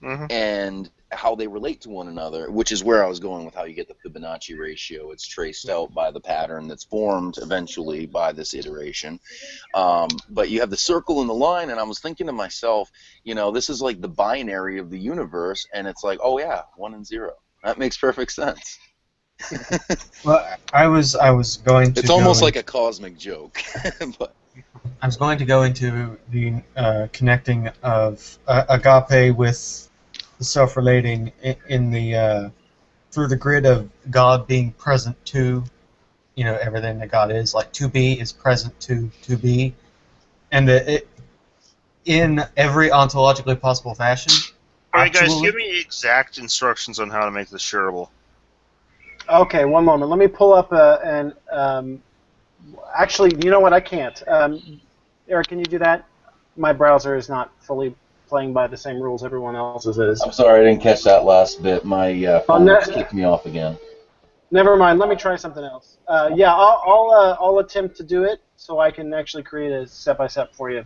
and how they relate to one another, which is where I was going with how you get the Fibonacci ratio. It's traced out by the pattern that's formed eventually by this iteration. But you have the circle and the line, and I was thinking to myself, this is like the binary of the universe, and it's like, oh yeah, 1 and 0. That makes perfect sense. Well, I was going to. It's almost like a cosmic joke, but I was going to go into the connecting of agape with the self-relating in the through the grid of God being present to, everything that God is. Like to be is present to be, and in every ontologically possible fashion. All right, guys, give me exact instructions on how to make this shareable. Okay, one moment. Let me pull up actually, you know what? I can't. Eric, can you do that? My browser is not fully playing by the same rules everyone else's is. I'm sorry, I didn't catch that last bit. My phone kicked me off again. Never mind. Let me try something else. Yeah, I'll attempt to do it so I can actually create a step-by-step for you.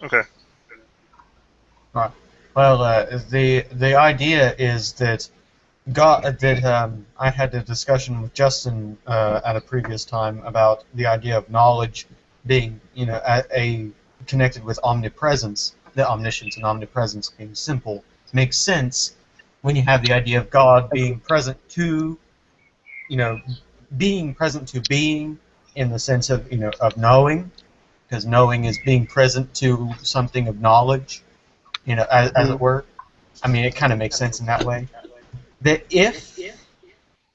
Okay. Right. Well, the idea is that I had a discussion with Justin at a previous time about the idea of knowledge being, connected with omnipresence, the omniscience and omnipresence being simple. Makes sense when you have the idea of God being present to, being present to being in the sense of, of knowing, because knowing is being present to something of knowledge, as it were. I mean, it kind of makes sense in that way. That if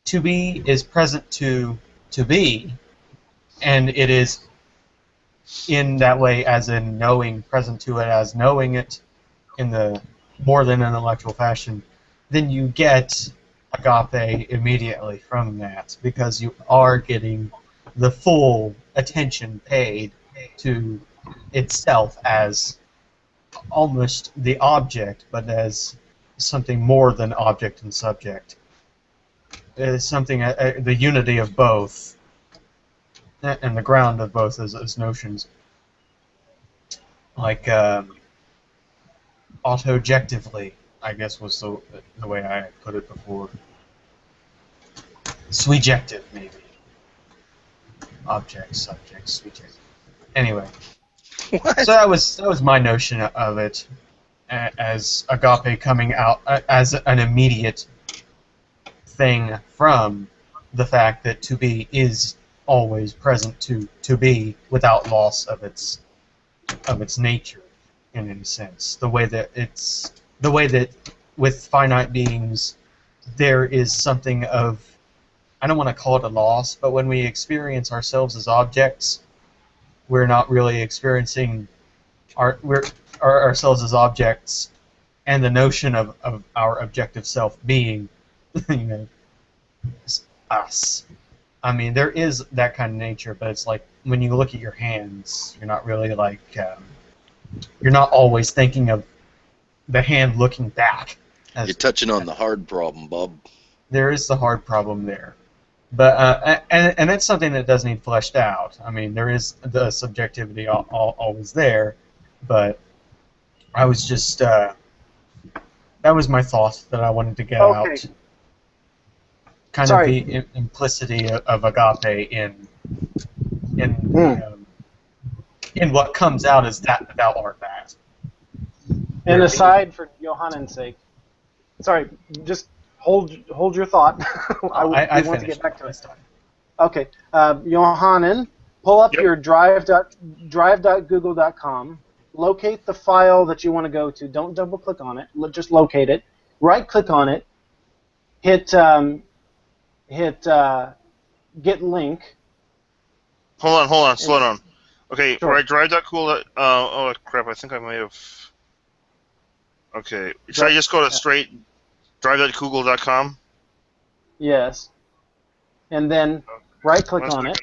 to be is present to be, and it is in that way as in knowing, present to it as knowing it in the more than intellectual fashion, then you get agape immediately from that, because you are getting the full attention paid to itself as almost the object, but as something more than object and subject. It's something, the unity of both, and the ground of both as notions. Like, auto-objectively, I guess was the way I put it before. Subjective, maybe. Object, subject, subjective. Anyway. What? So that was my notion of it, as agape coming out as an immediate thing from the fact that to be is always present to be without loss of its nature, in any sense. The way that with finite beings there is something of, I don't want to call it a loss, but when we experience ourselves as objects, we're not really experiencing ourselves as objects, and the notion of our objective self being, us. I mean, there is that kind of nature, but it's like when you look at your hands, you're not really like, you're not always thinking of the hand looking back. You're touching on the hard problem, Bob. There is the hard problem there. But and that's something that does need fleshed out. I mean, there is the subjectivity always there, but I was just that was my thought that I wanted to get out. Kind of the implicity of agape in what comes out as that thou art that. And aside, for Johannen's sake, sorry, just hold your thought. I want to get back to it. Okay, Johannen, pull up your drive.google.com. Locate the file that you want to go to. Don't double click on it. Just locate it. Right click on it. Hit get link. Hold on, slow down. Okay, Sure. right, drive.cool. Oh crap! I think I may have. Okay, should I just go to straight drive.google.com? Yes. And then right-click on it.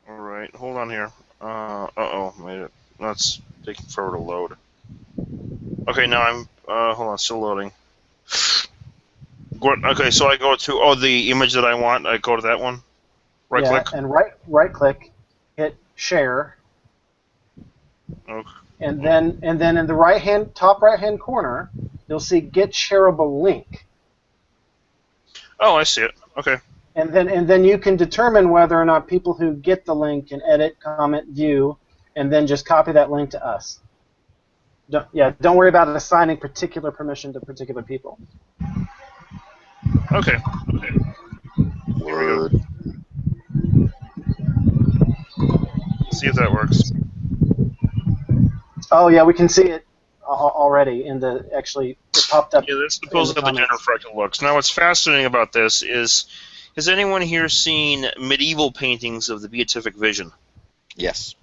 All right, hold on here. Uh-oh, made it. That's Taking forever to load. Okay, now I'm hold on, still loading. Okay, so I go to the image that I want. I go to that one. Right click. And right click, hit share, Okay. and then in the top right hand corner, you'll see get shareable link. Oh, I see it. Okay. And then you can determine whether or not people who get the link can edit, comment, view, and then just copy that link to us. Don't worry about assigning particular permission to particular people. Okay. Word. See if that works. Oh yeah, we can see it already in the it popped up. Yeah, that's supposedly how the gender fractal looks. Now, what's fascinating about this is, has anyone here seen medieval paintings of the beatific vision? Yes.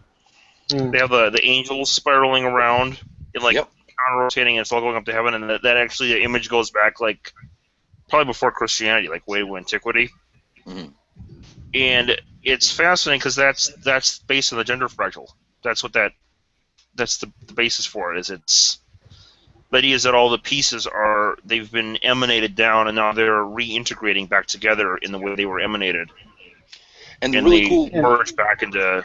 They have the angels spiraling around, and counter-rotating, and it's all going up to heaven, and that actually the image goes back like probably before Christianity, like way to antiquity. Mm-hmm. And it's fascinating because that's based on the gender fractal. That's the basis for it. The idea is that all the pieces they've been emanated down, and now they're reintegrating back together in the way they were emanated, and really they cool merge back into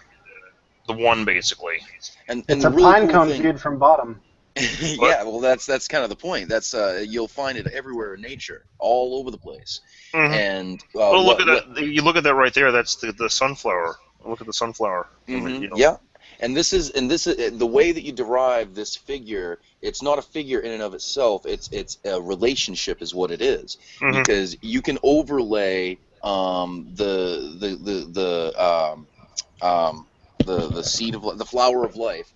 the one, basically. And it's the a really pine cool cone thing, viewed from bottom. Yeah, well, that's kind of the point. That's you'll find it everywhere in nature, all over the place. Mm-hmm. And look at that. You look at that right there. That's the sunflower. Look at the sunflower. Mm-hmm. Yeah, and this is the way that you derive this figure. It's not a figure in and of itself. It's a relationship, is what it is, mm-hmm. because you can overlay the seed of the flower of life.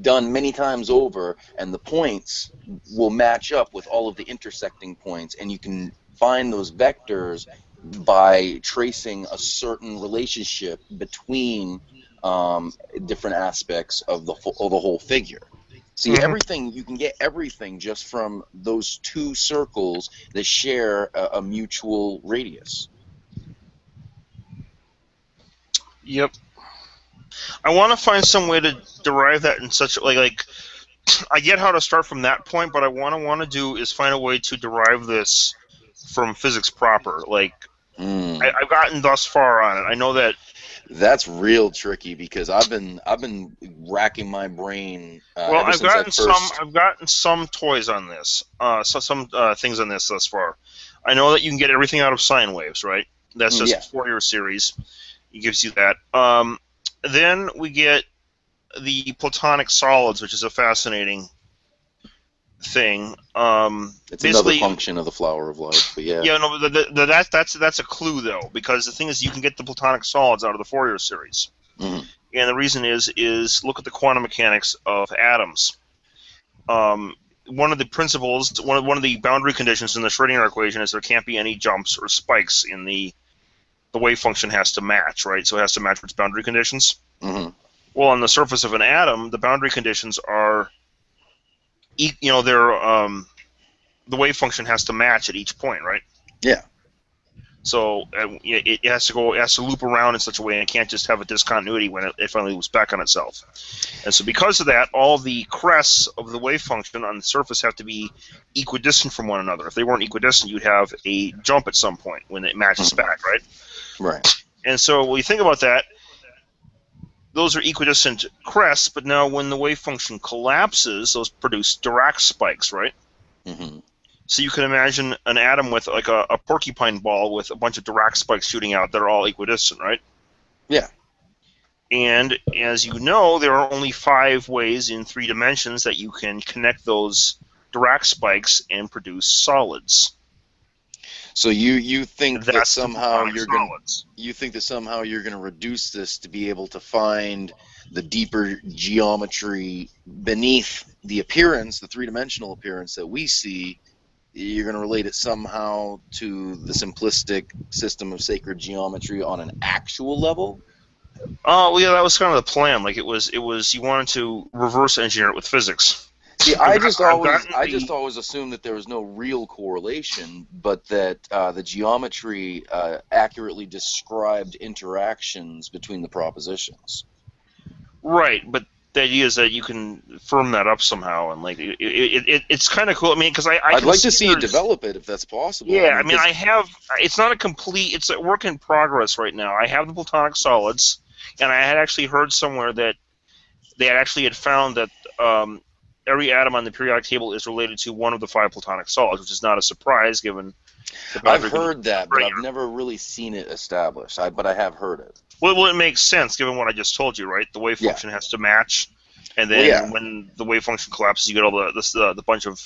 Done many times over, and the points will match up with all of the intersecting points, and you can find those vectors by tracing a certain relationship between different aspects of the whole figure. See, everything, you can get everything just from those two circles that share a mutual radius. Yep. I want to find some way to derive that in such like I get how to start from that point, but what I want to do is find a way to derive this from physics proper. Like I've gotten thus far on it. I know that's real tricky because I've been racking my brain. Well, ever since I've gotten some toys on this. Some things on this thus far. I know that you can get everything out of sine waves, right? That's just a Fourier series. It gives you that. Then we get the platonic solids, which is a fascinating thing. It's another function of the flower of life, but yeah. Yeah, no, that's a clue though, because the thing is, you can get the platonic solids out of the Fourier series, and the reason is look at the quantum mechanics of atoms. One of the principles, one of the boundary conditions in the Schrödinger equation is there can't be any jumps or spikes in the wave function has to match, right? So it has to match its boundary conditions. Mm-hmm. Well, on the surface of an atom, the boundary conditions are, the wave function has to match at each point, right? Yeah. So it has to loop around in such a way, and it can't just have a discontinuity when it finally loops back on itself. And so because of that, all the crests of the wave function on the surface have to be equidistant from one another. If they weren't equidistant, you'd have a jump at some point when it matches back, right? Right. And so when you think about that, those are equidistant crests, but now when the wave function collapses, those produce Dirac spikes, right? Mm-hmm. So you can imagine an atom with like a porcupine ball with a bunch of Dirac spikes shooting out that are all equidistant, right? Yeah. And as you know, there are only 5 ways in 3 dimensions that you can connect those Dirac spikes and produce solids. So you think that somehow you're going to reduce this to be able to find the deeper geometry beneath the appearance, the 3-dimensional appearance that we see. You're going to relate it somehow to the simplistic system of sacred geometry on an actual level? Oh, yeah, that was kind of the plan. Like it was you wanted to reverse engineer it with physics. See, I just always assumed that there was no real correlation, but that the geometry accurately described interactions between the propositions. Right, but the idea is that you can firm that up somehow, and like it's kind of cool. I mean, because I'd like to see you develop it if that's possible. Yeah, I mean, I have. It's not a complete. It's a work in progress right now. I have the platonic solids, and I had actually heard somewhere that they had found that every atom on the periodic table is related to one of the 5 platonic solids, which is not a surprise given. I've heard that, but I've never really seen it established. But I have heard it. Well, it makes sense given what I just told you, right? The wave function has to match, and then when the wave function collapses, you get all the bunch of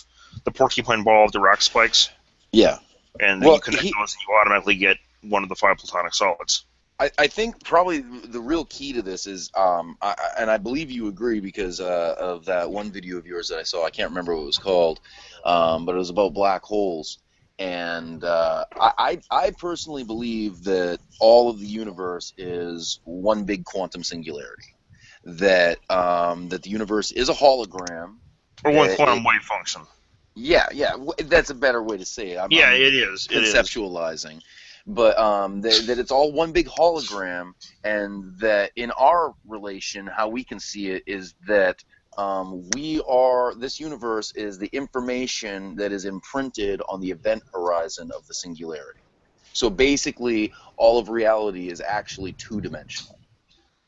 the porcupine ball of Dirac spikes. Yeah. And then you connect those, and you automatically get one of the 5 platonic solids. I think probably the real key to this is, and I believe you agree because of that one video of yours that I saw. I can't remember what it was called, but it was about black holes. And I personally believe that all of the universe is one big quantum singularity. That the universe is a hologram. Or one quantum wave function. Yeah, that's a better way to say it. It is. Conceptualizing. But that it's all one big hologram, and that in our relation, how we can see it is that this universe is the information that is imprinted on the event horizon of the singularity. So basically, all of reality is actually 2-dimensional.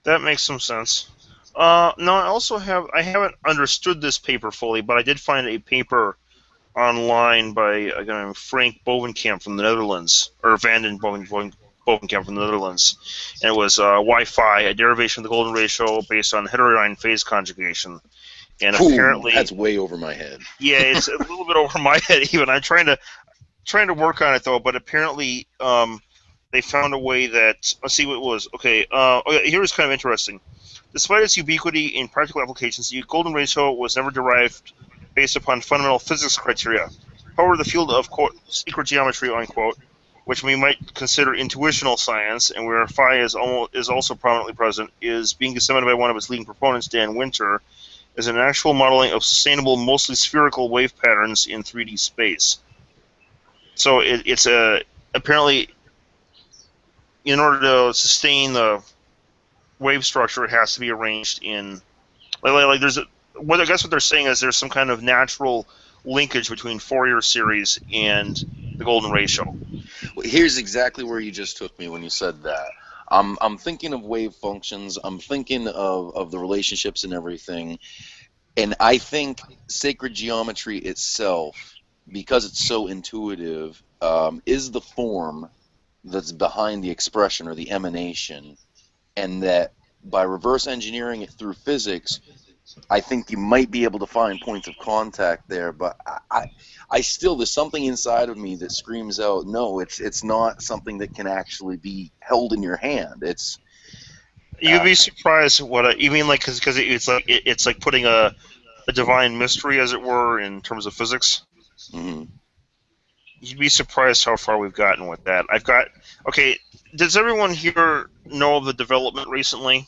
That makes some sense. No, I haven't understood this paper fully, but I did find a paper online by a guy named Frank Bovenkamp from the Netherlands, or Vanden Bovenkamp from the Netherlands, and it was Wi-Fi, a derivation of the golden ratio based on heterodyne phase conjugation. And apparently, that's way over my head. Yeah, it's a little bit over my head even. I'm trying to work on it though, but apparently they found a way that, let's see what it was. Okay, here's kind of interesting. Despite its ubiquity in practical applications, the golden ratio was never derived based upon fundamental physics criteria. However, the field of, quote, secret geometry, unquote, which we might consider intuitional science, and where phi is also prominently present, is being disseminated by one of its leading proponents, Dan Winter, as an actual modeling of sustainable, mostly spherical wave patterns in 3D space. So it's apparently, in order to sustain the wave structure, it has to be arranged in, like there's I guess what they're saying is there's some kind of natural linkage between Fourier series and the golden ratio. Well, here's exactly where you just took me when you said that. I'm thinking of wave functions. I'm thinking of the relationships and everything. And I think sacred geometry itself, because it's so intuitive, is the form that's behind the expression or the emanation. And that by reverse engineering it through physics, I think you might be able to find points of contact there, but I still, there's something inside of me that screams out, no, it's not something that can actually be held in your hand. It's you'd be surprised what you mean, like because it's like putting a divine mystery, as it were, in terms of physics. Mm-hmm. You'd be surprised how far we've gotten with that. Okay. Does everyone here know of the development recently?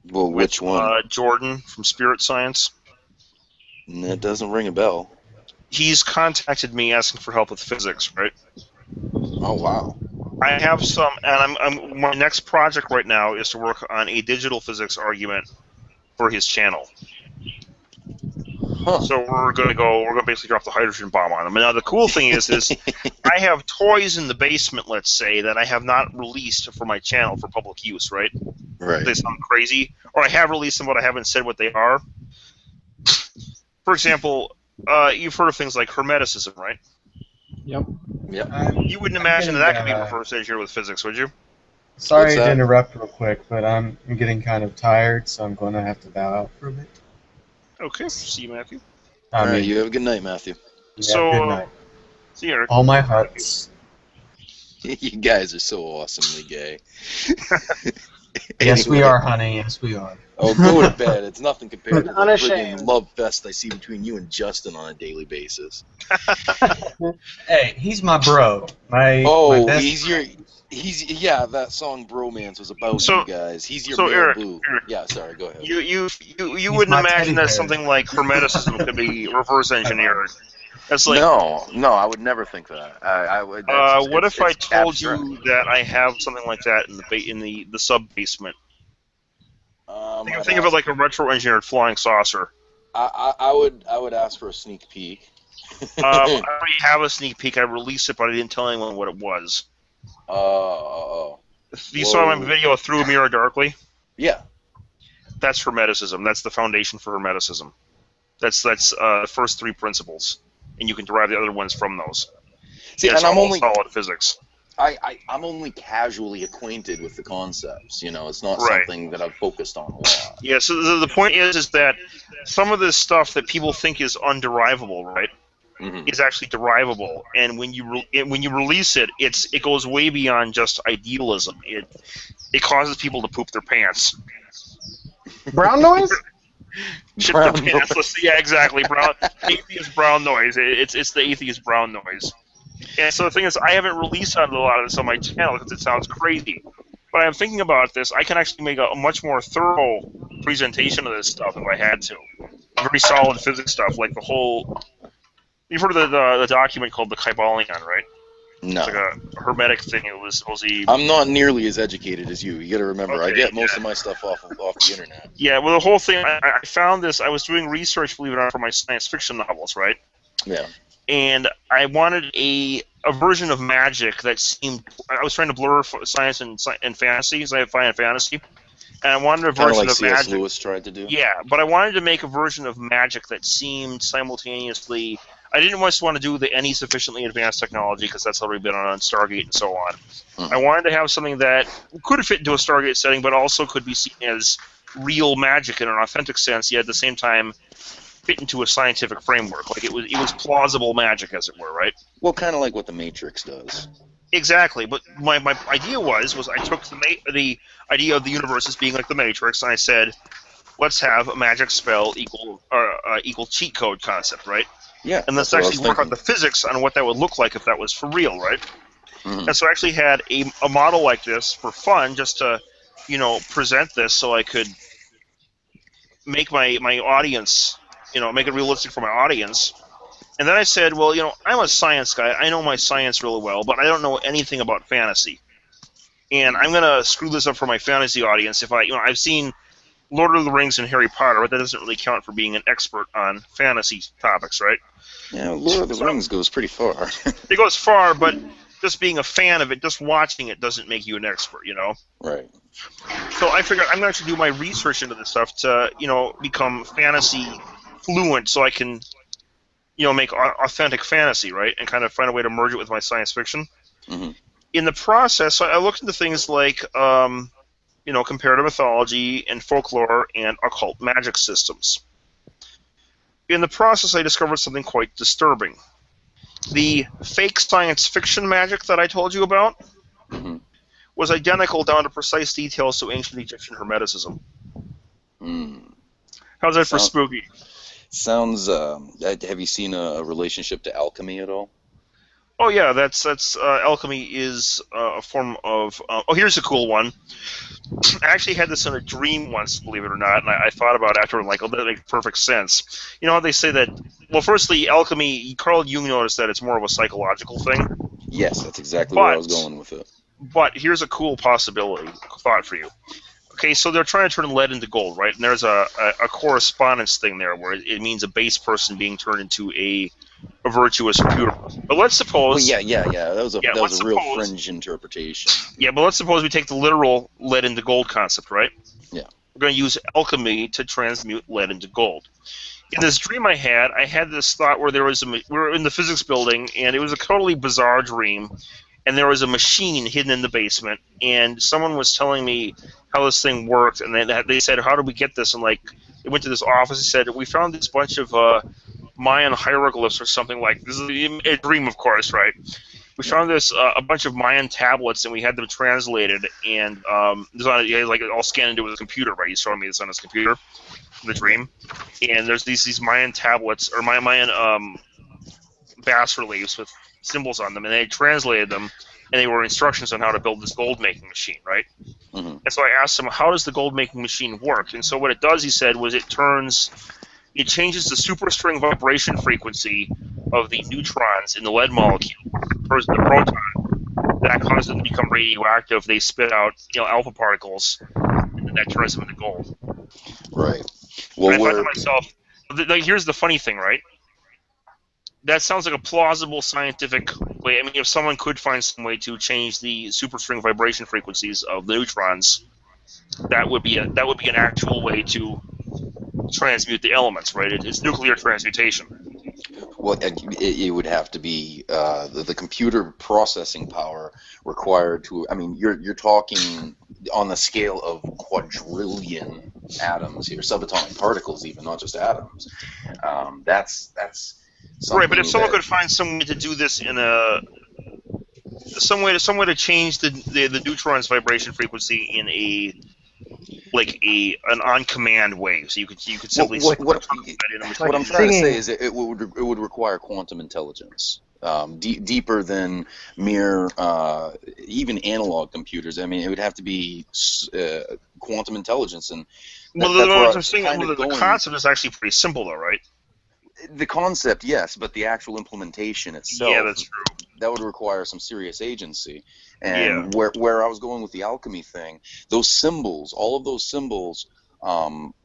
Well, which one? Jordan from Spirit Science. That doesn't ring a bell. He's contacted me asking for help with physics, right? Oh, wow. I have some, and my next project right now is to work on a digital physics argument for his channel. Huh. So we're gonna basically drop the hydrogen bomb on him. And now the cool thing is I have toys in the basement, let's say, that I have not released for my channel for public use, right? Right. They sound crazy, or I have released them, but I haven't said what they are. For example, you've heard of things like Hermeticism, right? Yep. You wouldn't imagine that could be reverse engineered with physics, would you? Sorry to interrupt real quick, but I'm getting kind of tired, so I'm going to have to bow out for a bit. Okay, see you, Matthew. All right, you have a good night, Matthew. Yeah, good night. See you, Eric. All my hearts. You guys are so awesomely gay. Yes, we are, honey. Yes, we are. Oh, go to bed. It's nothing compared to the friggin' love fest I see between you and Justin on a daily basis. Hey, he's my bro. My best yeah, that song Bromance was about you guys. He's your Eric, boo. Yeah, sorry, go ahead. You wouldn't imagine that something like Hermeticism could be reverse engineered. That's like No, I would never think that. I would. What if I told abstract. you that I have something like that in the sub basement? Think of it like a retro-engineered flying saucer. I would ask for a sneak peek. I already have a sneak peek. I released it, but I didn't tell anyone what it was. You saw my video Through a Mirror Darkly? Yeah. That's Hermeticism. That's the foundation for Hermeticism. That's the first three principles, and you can derive the other ones from those. See, and I'm only solid physics. I'm only casually acquainted with the concepts. It's not something that I've focused on a lot. Yeah. So the point is that some of this stuff that people think is underivable, right, is actually derivable. And when you release it, it goes way beyond just idealism. It causes people to poop their pants. Brown noise? Shit their pants. Yeah, exactly. Atheist brown noise. It's the atheist brown noise. And so the thing is, I haven't released a lot of this on my channel because it sounds crazy. But I'm thinking about this. I can actually make a much more thorough presentation of this stuff if I had to. Very solid physics stuff, like the whole. You've heard of the document called the Kybalion, right? No. It's like a hermetic thing. It was supposedly. I'm not nearly as educated as you. You got to remember, Okay, I get most of my stuff off the internet. Yeah, well, the whole thing. I found this. I was doing research, believe it or not, for my science fiction novels, right? Yeah. And I wanted a version of magic that seemed. I was trying to blur science and fantasy, sci-fi and fantasy, and I wanted a version like of C.S. magic. Lewis tried to do. Yeah, but I wanted to make a version of magic that seemed simultaneously. I didn't just want to do any sufficiently advanced technology because that's already been on Stargate and so on. I wanted to have something that could fit into a Stargate setting, but also could be seen as real magic in an authentic sense, yet at the same time fit into a scientific framework. Like it was plausible magic, as it were, right? Well, kind of like what the Matrix does. Exactly, but my idea was I took the idea of the universe as being like the Matrix, and I said, let's have a magic spell equal cheat code concept, right? Yeah. And let's actually work out the physics on what that would look like if that was for real, right? And so I actually had a model like this for fun, just to, present this so I could make my audience, make it realistic for my audience. And then I said, well, I'm a science guy. I know my science really well, but I don't know anything about fantasy. And I'm going to screw this up for my fantasy audience if I've seen Lord of the Rings and Harry Potter, but that doesn't really count for being an expert on fantasy topics, right? Yeah, Lord of the Rings goes pretty far. It goes far, but just being a fan of it, just watching it doesn't make you an expert, Right. So I figured I'm going to actually do my research into this stuff to, become fantasy fluent so I can, make authentic fantasy, right? And kind of find a way to merge it with my science fiction. In the process, I looked into things like, comparative mythology and folklore and occult magic systems. In the process, I discovered something quite disturbing. The fake science fiction magic that I told you about was identical down to precise details to ancient Egyptian Hermeticism. How's that for spooky? Sounds. Have you seen a relationship to alchemy at all? Oh yeah, that's alchemy is a form of. Here's a cool one. I actually had this in a dream once, believe it or not, and I thought about it after, like, that makes perfect sense. You know how they say that? Well, firstly, alchemy. Carl Jung noticed that it's more of a psychological thing. Yes, that's exactly where I was going with it. But here's a cool possibility, thought for you. Okay, so they're trying to turn lead into gold, right? And there's a correspondence thing there where it means a base person being turned into a virtuous pure. But let's suppose. Well, yeah. That was a real fringe interpretation. Yeah, but let's suppose we take the literal lead into gold concept, right? Yeah. We're going to use alchemy to transmute lead into gold. In this dream I had this thought where we were in the physics building, and it was a totally bizarre dream. And there was a machine hidden in the basement, and someone was telling me how this thing worked, and then they said, how do we get this? And, like, they went to this office and said, we found this bunch of Mayan hieroglyphs or something like this. Is a dream, of course, right? We found this a bunch of Mayan tablets, and we had them translated, and it all scanned into his computer, right? He's showing me this on his computer, the dream. And there's these Mayan tablets, or Mayan bas reliefs with symbols on them, and they translated them, and they were instructions on how to build this gold-making machine, right? And so I asked him, how does the gold-making machine work? And so what it does, he said, was it changes the superstring vibration frequency of the neutrons in the lead molecule versus the proton. That causes them to become radioactive. They spit out, alpha particles, and that turns them into gold. Right. And I Well, thought to we're myself, here's the funny thing, right? That sounds like a plausible scientific way. I mean, if someone could find some way to change the superstring vibration frequencies of the neutrons, that would be an actual way to transmute the elements, right? It's nuclear transmutation. well, it would have to be the computer processing power required to. I mean, you're talking on the scale of quadrillion atoms here, subatomic particles, even not just atoms. That's Right, but if something someone that. could find some way to do this in some way to change the neutron's vibration frequency in an on command way, so you could What simply what put what that in a what Like machine. I'm trying to say singing. is it would require quantum intelligence, deeper than mere even analog computers. I mean, it would have to be quantum intelligence, and Well, that's where I I'm was saying, kind well, of the going. concept is actually pretty simple, though, right? The concept, yes, but the actual implementation Yeah, itself, that's true. that would require some serious agency. Yeah. And where I was going with the alchemy thing, those symbols, all of those symbols,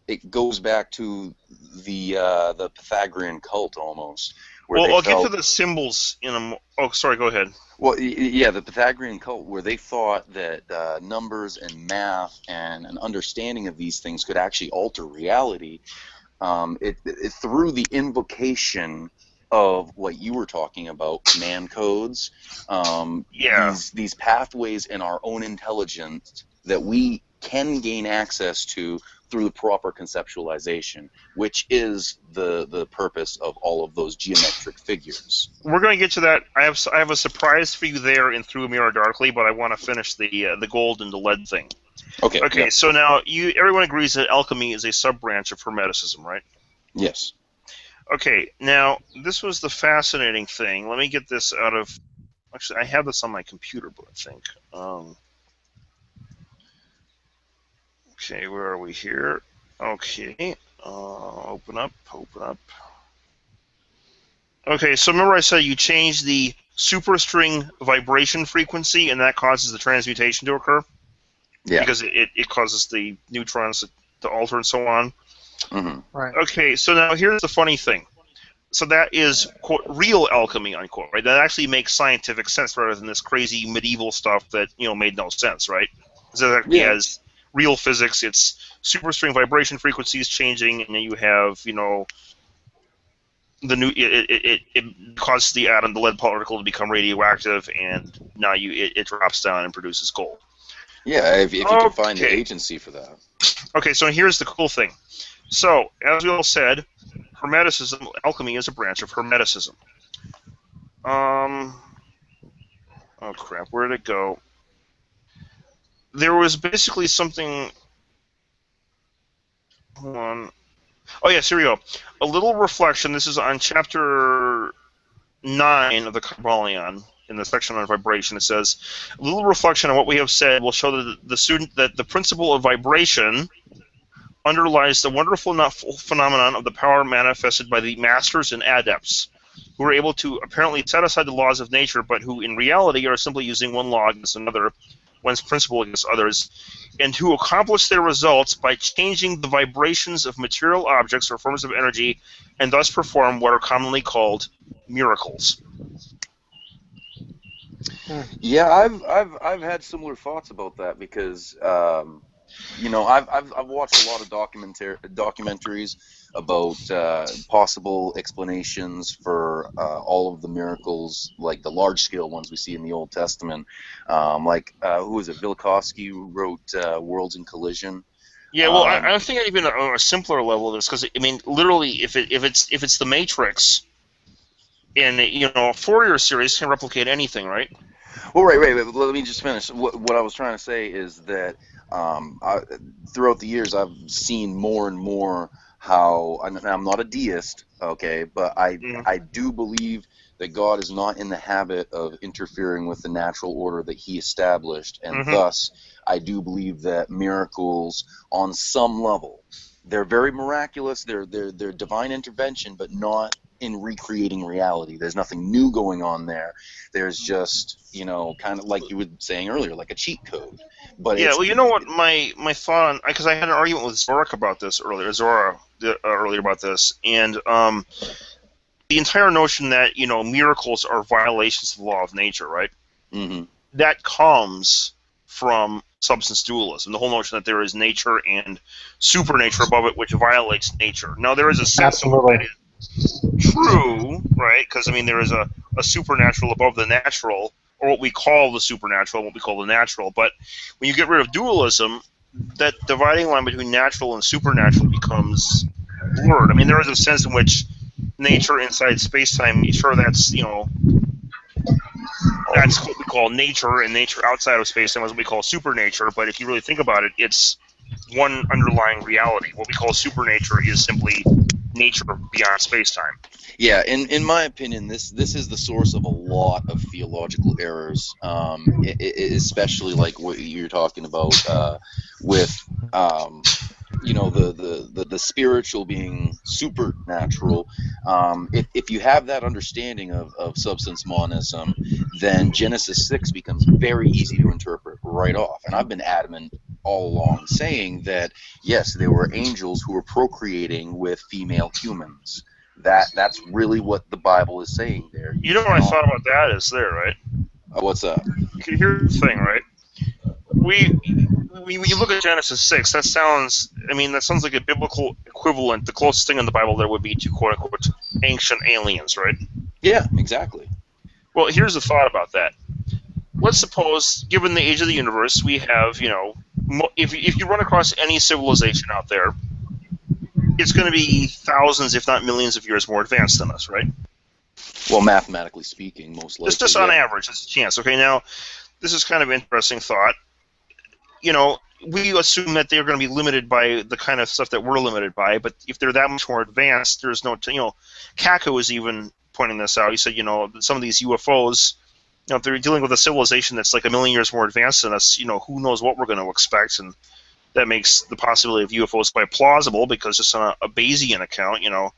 it goes back to the Pythagorean cult almost, where Well, they I'll get to felt. the symbols in a. Oh, sorry. Go ahead. Well, yeah, the Pythagorean cult, where they thought that numbers and math and an understanding of these things could actually alter reality. It through the invocation of what you were talking about, command codes, Yeah. these pathways in our own intelligence that we can gain access to through the proper conceptualization, which is the purpose of all of those geometric figures. We're going to get to that. I have a surprise for you there in Through a Mirror Darkly, but I want to finish the gold and the lead thing. Okay. Okay, Yeah. so now everyone agrees that alchemy is a sub-branch of Hermeticism, right? Yes. Okay, now this was the fascinating thing. Let me get this out of. Actually, I have this on my computer, but I think. Okay, where are we here? Okay, open up. Okay, so remember I said you change the superstring vibration frequency, and that causes the transmutation to occur Yeah. because it causes the neutrons to alter and so on. Hmm. Right. Okay, so now here's the funny thing. So that is, quote, real alchemy, unquote, right? That actually makes scientific sense rather than this crazy medieval stuff that, made no sense, right? So that actually Yeah. has real physics. It's superstring vibration frequencies changing, and then you have, the new it causes the atom, the lead particle, to become radioactive, and now it drops down and produces gold. Yeah. If you can find the Okay. agency for that. Okay, so here's the cool thing. So, as we all said, Hermeticism, alchemy is a branch of Hermeticism. Oh crap, where did it go? There was basically something. Hold on. Oh yes, here we go. A little reflection. This is on chapter 9 of the Kybalion, in the section on vibration. It says, a little reflection on what we have said will show that the student that the principle of vibration underlies the wonderful phenomenon of the power manifested by the masters and adepts, who are able to apparently set aside the laws of nature, but who in reality are simply using one law against another, one's principle against others, and who accomplish their results by changing the vibrations of material objects or forms of energy, and thus perform what are commonly called miracles. Yeah, I've had similar thoughts about that because I've watched a lot of documentaries about possible explanations for all of the miracles, like the large scale ones we see in the Old Testament. Like who is it? Velikovsky, who wrote Worlds in Collision. Yeah, well, Um, I think even a simpler level of this, because I mean, literally, if it's the Matrix, and a Fourier series can replicate anything, right? Well, right. Let me just finish. What I was trying to say is that throughout the years, I've seen more and more how I'm not a deist, okay, but Mm. I do believe that God is not in the habit of interfering with the natural order that He established, and Mm-hmm. thus I do believe that miracles, on some level, they're very miraculous. They're divine intervention, but not in recreating reality. There's nothing new going on there. There's just, kind of like you were saying earlier, like a cheat code. But Yeah, it's well, you know what my thought on, because I had an argument with Zora about this earlier, earlier about this, and the entire notion that miracles are violations of the law of nature, right? hmm That comes from substance dualism, the whole notion that there is nature and supernature above it, which violates nature. Now, there is a sense in which Absolutely. that is true, right? Because, I mean, there is a supernatural above the natural, or what we call the supernatural, what we call the natural. But when you get rid of dualism, that dividing line between natural and supernatural becomes blurred. I mean, there is a sense in which nature inside space-time, sure, that's what we call nature, and nature outside of space-time is what we call supernature. But if you really think about it, it's one underlying reality. What we call supernature is simply nature beyond space-time. Yeah, in my opinion, this is the source of a lot of theological errors, especially like what you're talking about with the spiritual being supernatural. If you have that understanding of substance monism, then Genesis 6 becomes very easy to interpret right off. And I've been adamant all along saying that yes, there were angels who were procreating with female humans. That's really what the Bible is saying there. You know what I thought about that is there, right? What's that? Here's the thing, right? When you look at Genesis 6, that sounds like a biblical equivalent. The closest thing in the Bible there would be to quote-unquote ancient aliens, right? Yeah, exactly. Well, here's the thought about that. Let's suppose, given the age of the universe, we have, if you run across any civilization out there, it's going to be thousands, if not millions of years more advanced than us, right? Well, mathematically speaking, most likely. Just on average, it's a chance. Okay, now, this is kind of an interesting thought. We assume that they're going to be limited by the kind of stuff that we're limited by, but if they're that much more advanced, there's no, Kaku was even pointing this out. He said, some of these UFOs, if they're dealing with a civilization that's like a million years more advanced than us, who knows what we're going to expect, and that makes the possibility of UFOs quite plausible, because just on a Bayesian account, you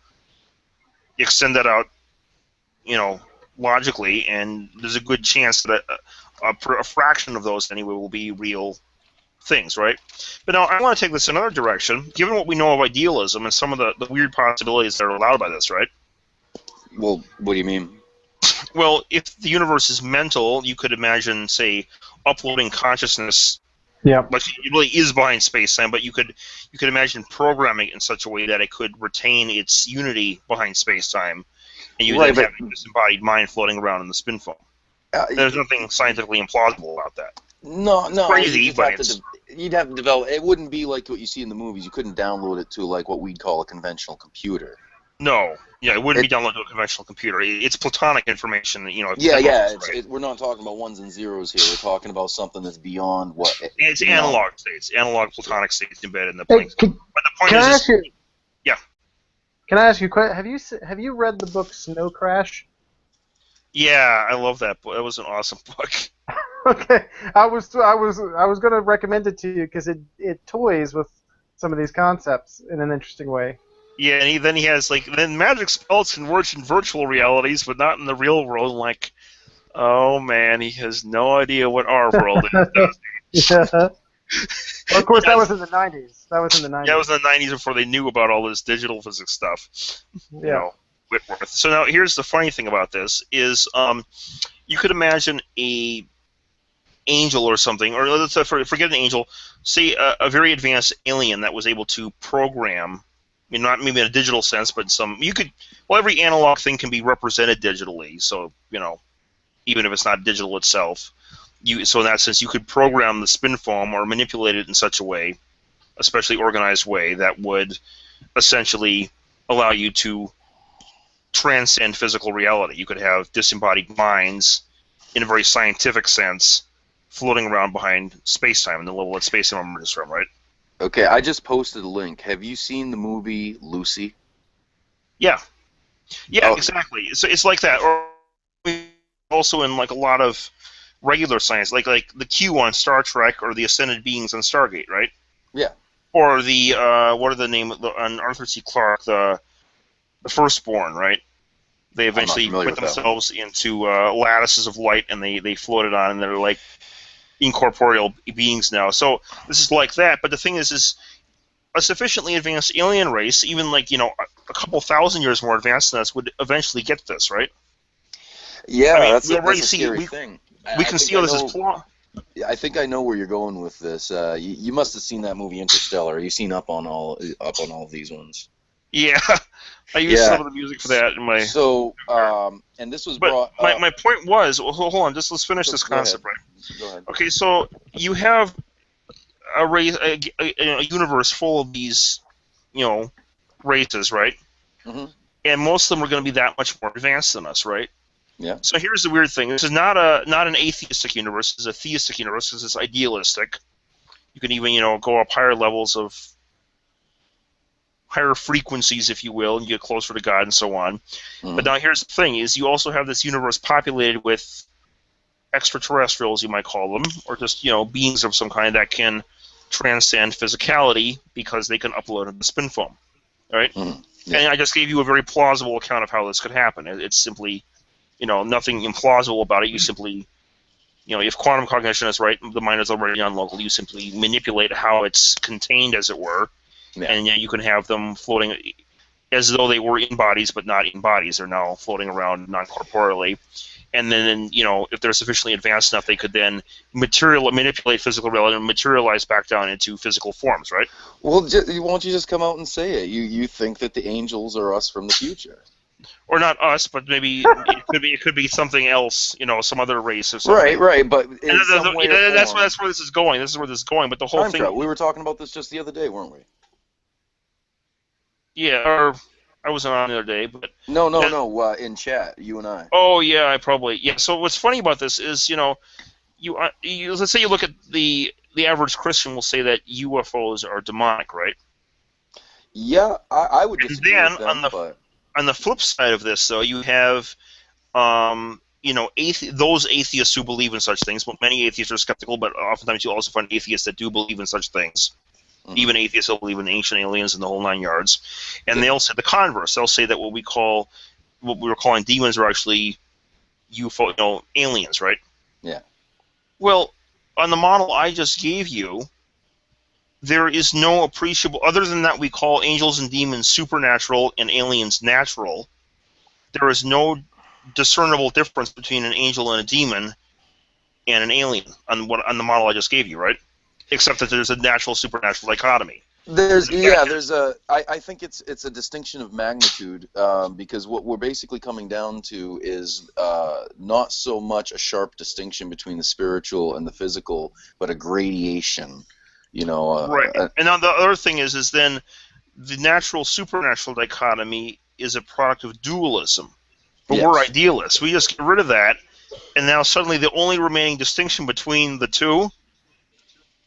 extend that out, logically, and there's a good chance that a fraction of those, anyway, will be real things, right? But now I want to take this another direction, given what we know of idealism and some of the weird possibilities that are allowed by this, right? Well, what do you mean? Well, if the universe is mental, you could imagine, say, uploading consciousness. Yeah. Like it really is behind space-time, but you could imagine programming it in such a way that it could retain its unity behind space-time, and you then have a disembodied mind floating around in the spin foam. There's nothing scientifically implausible about that. No, Crazy, but you'd have to develop. It wouldn't be like what you see in the movies. You couldn't download it to like what we'd call a conventional computer. No, yeah, it wouldn't be downloaded to a conventional computer. It's platonic information. Yeah. We're not talking about ones and zeros here. We're talking about something that's beyond what. It's analog states, analog platonic states embedded in the plane. But the point is, yeah. Can I ask you a question? Have you read the book Snow Crash? Yeah, I love that book. That was an awesome book. Okay, I was going to recommend it to you because it toys with some of these concepts in an interesting way. Yeah, and then he has then magic spells can work in virtual realities, but not in the real world. Like, oh man, he has no idea what our world is. Does he? Yeah. Well, of course, that was in the 90s. Yeah, it was in the 90s before they knew about all this digital physics stuff. Yeah. Whitworth. So now here's the funny thing about this is you could imagine a angel or something, or let's forget an angel, say a very advanced alien that was able to program, not maybe in a digital sense, but every analog thing can be represented digitally, so, even if it's not digital itself. So in that sense, you could program the spin foam or manipulate it in such a way, a specially organized way, that would essentially allow you to transcend physical reality. You could have disembodied minds, in a very scientific sense, floating around behind space-time in the level that space-time emerges from, right? Okay, I just posted a link. Have you seen the movie Lucy? Yeah. Yeah, exactly. So it's like that. Or also in a lot of regular science, like the Q on Star Trek or the Ascended Beings on Stargate, right? Yeah. Or the what are the name on Arthur C. Clarke, the Firstborn, right? They I'm not eventually familiar put with that one. themselves into lattices of light, and they floated on, and they're like incorporeal beings now. So this is like that. But the thing is a sufficiently advanced alien race, even like a couple thousand years more advanced than us, would eventually get this, right? I Yeah, mean, that's we already a see scary thing. we I can think see I how this is know. flaw. I think I know where you're going with this. You must have seen that movie Interstellar. You've seen up on all of these ones. Yeah, I used some Yeah. of the music for that in my. So, and this was But brought my, up. my point was, well, hold on, just let's finish this Go ahead. concept, right? Go ahead. Okay, so you have a race, a universe full of these, races, right? Hmm. And most of them are going to be that much more advanced than us, right? Yeah. So here's the weird thing: this is not an atheistic universe; it's a theistic universe because it's idealistic. You can even go up higher levels of higher frequencies, if you will, and get closer to God and so on. Hmm. But now here's the thing: is you also have this universe populated with extraterrestrials, you might call them, or just beings of some kind that can transcend physicality because they can upload into spin foam, right? Hmm. Yeah. And I just gave you a very plausible account of how this could happen. It's simply, nothing implausible about it. You simply, if quantum cognition is right, the mind is already on local. You simply manipulate how it's contained, as it were, Yeah. and you can have them floating as though they were in bodies, but not in bodies. They're now floating around non-corporeally. And then, if they're sufficiently advanced enough, they could then manipulate physical reality and materialize back down into physical forms, right? Well, won't you just come out and say it? You think that the angels are us from the future? Or not us, but maybe it could be something else, some other race or something. Right. But in And some way or that's form, where this is going. This is where this is going. But the whole time thing, travel. We were talking about this just the other day, weren't we? yeah. Or I wasn't on the other day, but No. In chat, you and I. oh yeah, I probably yeah. So what's funny about this is you let's say you look at the average Christian will say that UFOs are demonic, right? Yeah, I would And disagree then with them, but on the flip side of this, though, you have those atheists who believe in such things. But many atheists are skeptical, but oftentimes you also find atheists that do believe in such things. Mhm. Even atheists will believe in ancient aliens and the whole nine yards. And they'll say the converse. They'll say that what we were calling demons are actually UFO, aliens, right? Yeah. Well, on the model I just gave you, there is no appreciable, other than that we call angels and demons supernatural and aliens natural. There is no discernible difference between an angel and a demon and an alien on the model I just gave you, right? Except that there's a natural supernatural dichotomy. I think it's a distinction of magnitude, because what we're basically coming down to is not so much a sharp distinction between the spiritual and the physical, but a gradation. Right. And now the other thing is then the natural supernatural dichotomy is a product of dualism. But Yes. we're idealists. We just get rid of that, and now suddenly the only remaining distinction between the two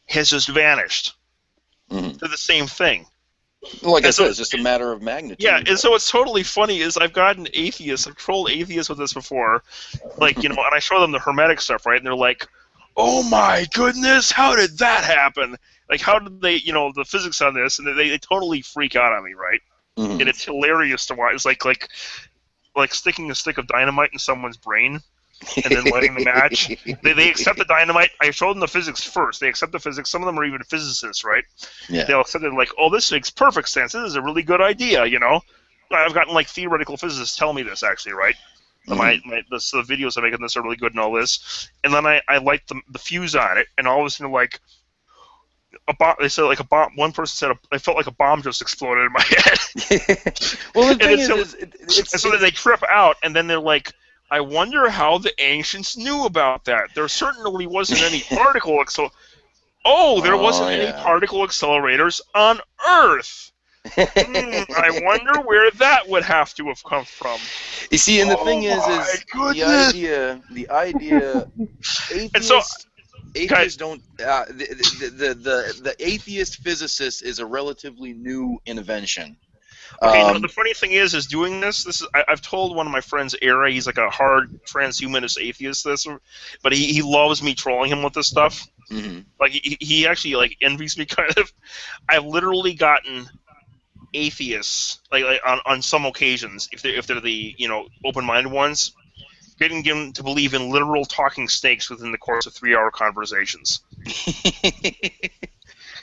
has just vanished. Mhm. They're the same thing. Like I And so- said, it's just a matter of magnitude. Yeah, and so what's totally funny is I've gotten atheists, I've trolled atheists with this before, like, and I show them the Hermetic stuff, right, and they're like, oh my goodness, how did that happen? Like, how did they, the physics on this, and they totally freak out on me, right? Mhm. And it's hilarious to watch. It's like sticking a stick of dynamite in someone's brain and then lighting the match. They accept the dynamite. I showed them the physics first. They accept the physics. Some of them are even physicists, right? Yeah. They'll accept it like, oh, this makes perfect sense. This is a really good idea, I've gotten like theoretical physicists tell me this actually, right? Mhm. The videos I make on this are really good and all this. And then I light the fuse on it, and all of a sudden like a bomb. They said like a bomb. One person said I felt like a bomb just exploded in my head. Well, the And thing and so then they trip out, and then they're like, I wonder how the ancients knew about that. There certainly wasn't any particle there wasn't any yeah. particle accelerators on Earth. I wonder where that would have to have come from. You see, and the Oh thing is my the idea, And so, atheists don't. The atheist physicist is a relatively new invention. okay, the funny thing is doing this. I've told one of my friends, Era, he's like a hard transhumanist atheist. But he loves me trolling him with this stuff. Mhm. Like he actually like envies me kind of. I've literally gotten atheists, like on some occasions, if they're the open-minded ones, getting them to believe in literal talking snakes within the course of 3-hour conversations.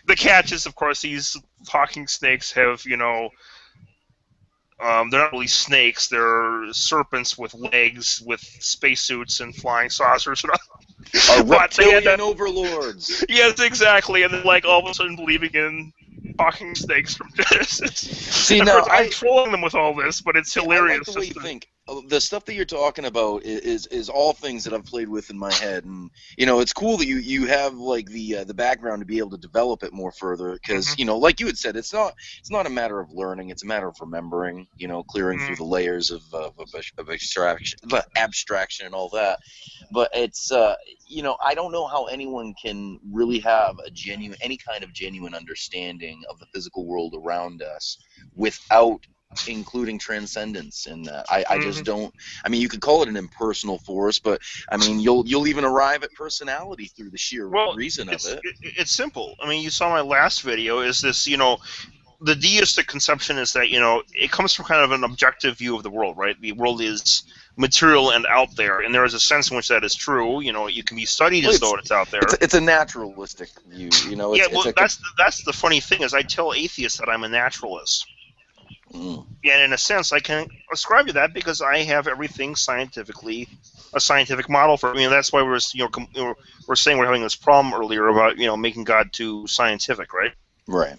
The catch is, of course, these talking snakes have, they're not really snakes. They're serpents with legs, with spacesuits and flying saucers. Our But they had reptilian that, overlords. yes, exactly. And then, like, all of a sudden believing in talking snakes from Genesis. See, Of now course, I'm trolling them with all this, but it's I like hilarious. the way you think. The stuff that you're talking about is all things that I've played with in my head, and it's cool that you have like the background to be able to develop it more further, because like you had said, it's not a matter of learning, it's a matter of remembering, clearing through the layers of abstraction and all that. But it's I don't know how anyone can really have any kind of genuine understanding of the physical world around us without including transcendence in that. I just don't. I mean, you could call it an impersonal force, but I mean, you'll even arrive at personality through the sheer reason of it. It's simple. I mean, you saw my last video. Is this the deistic conception is that it comes from kind of an objective view of the world, right? The world is material and out there, and there is a sense in which that is true. It can be studied as though it's out there. It's a naturalistic view. That's the funny thing is I tell atheists that I'm a naturalist. And in a sense, I can ascribe to that because I have everything a scientific model for. I mean, that's why we're saying we're having this problem earlier about making God too scientific, right? Right.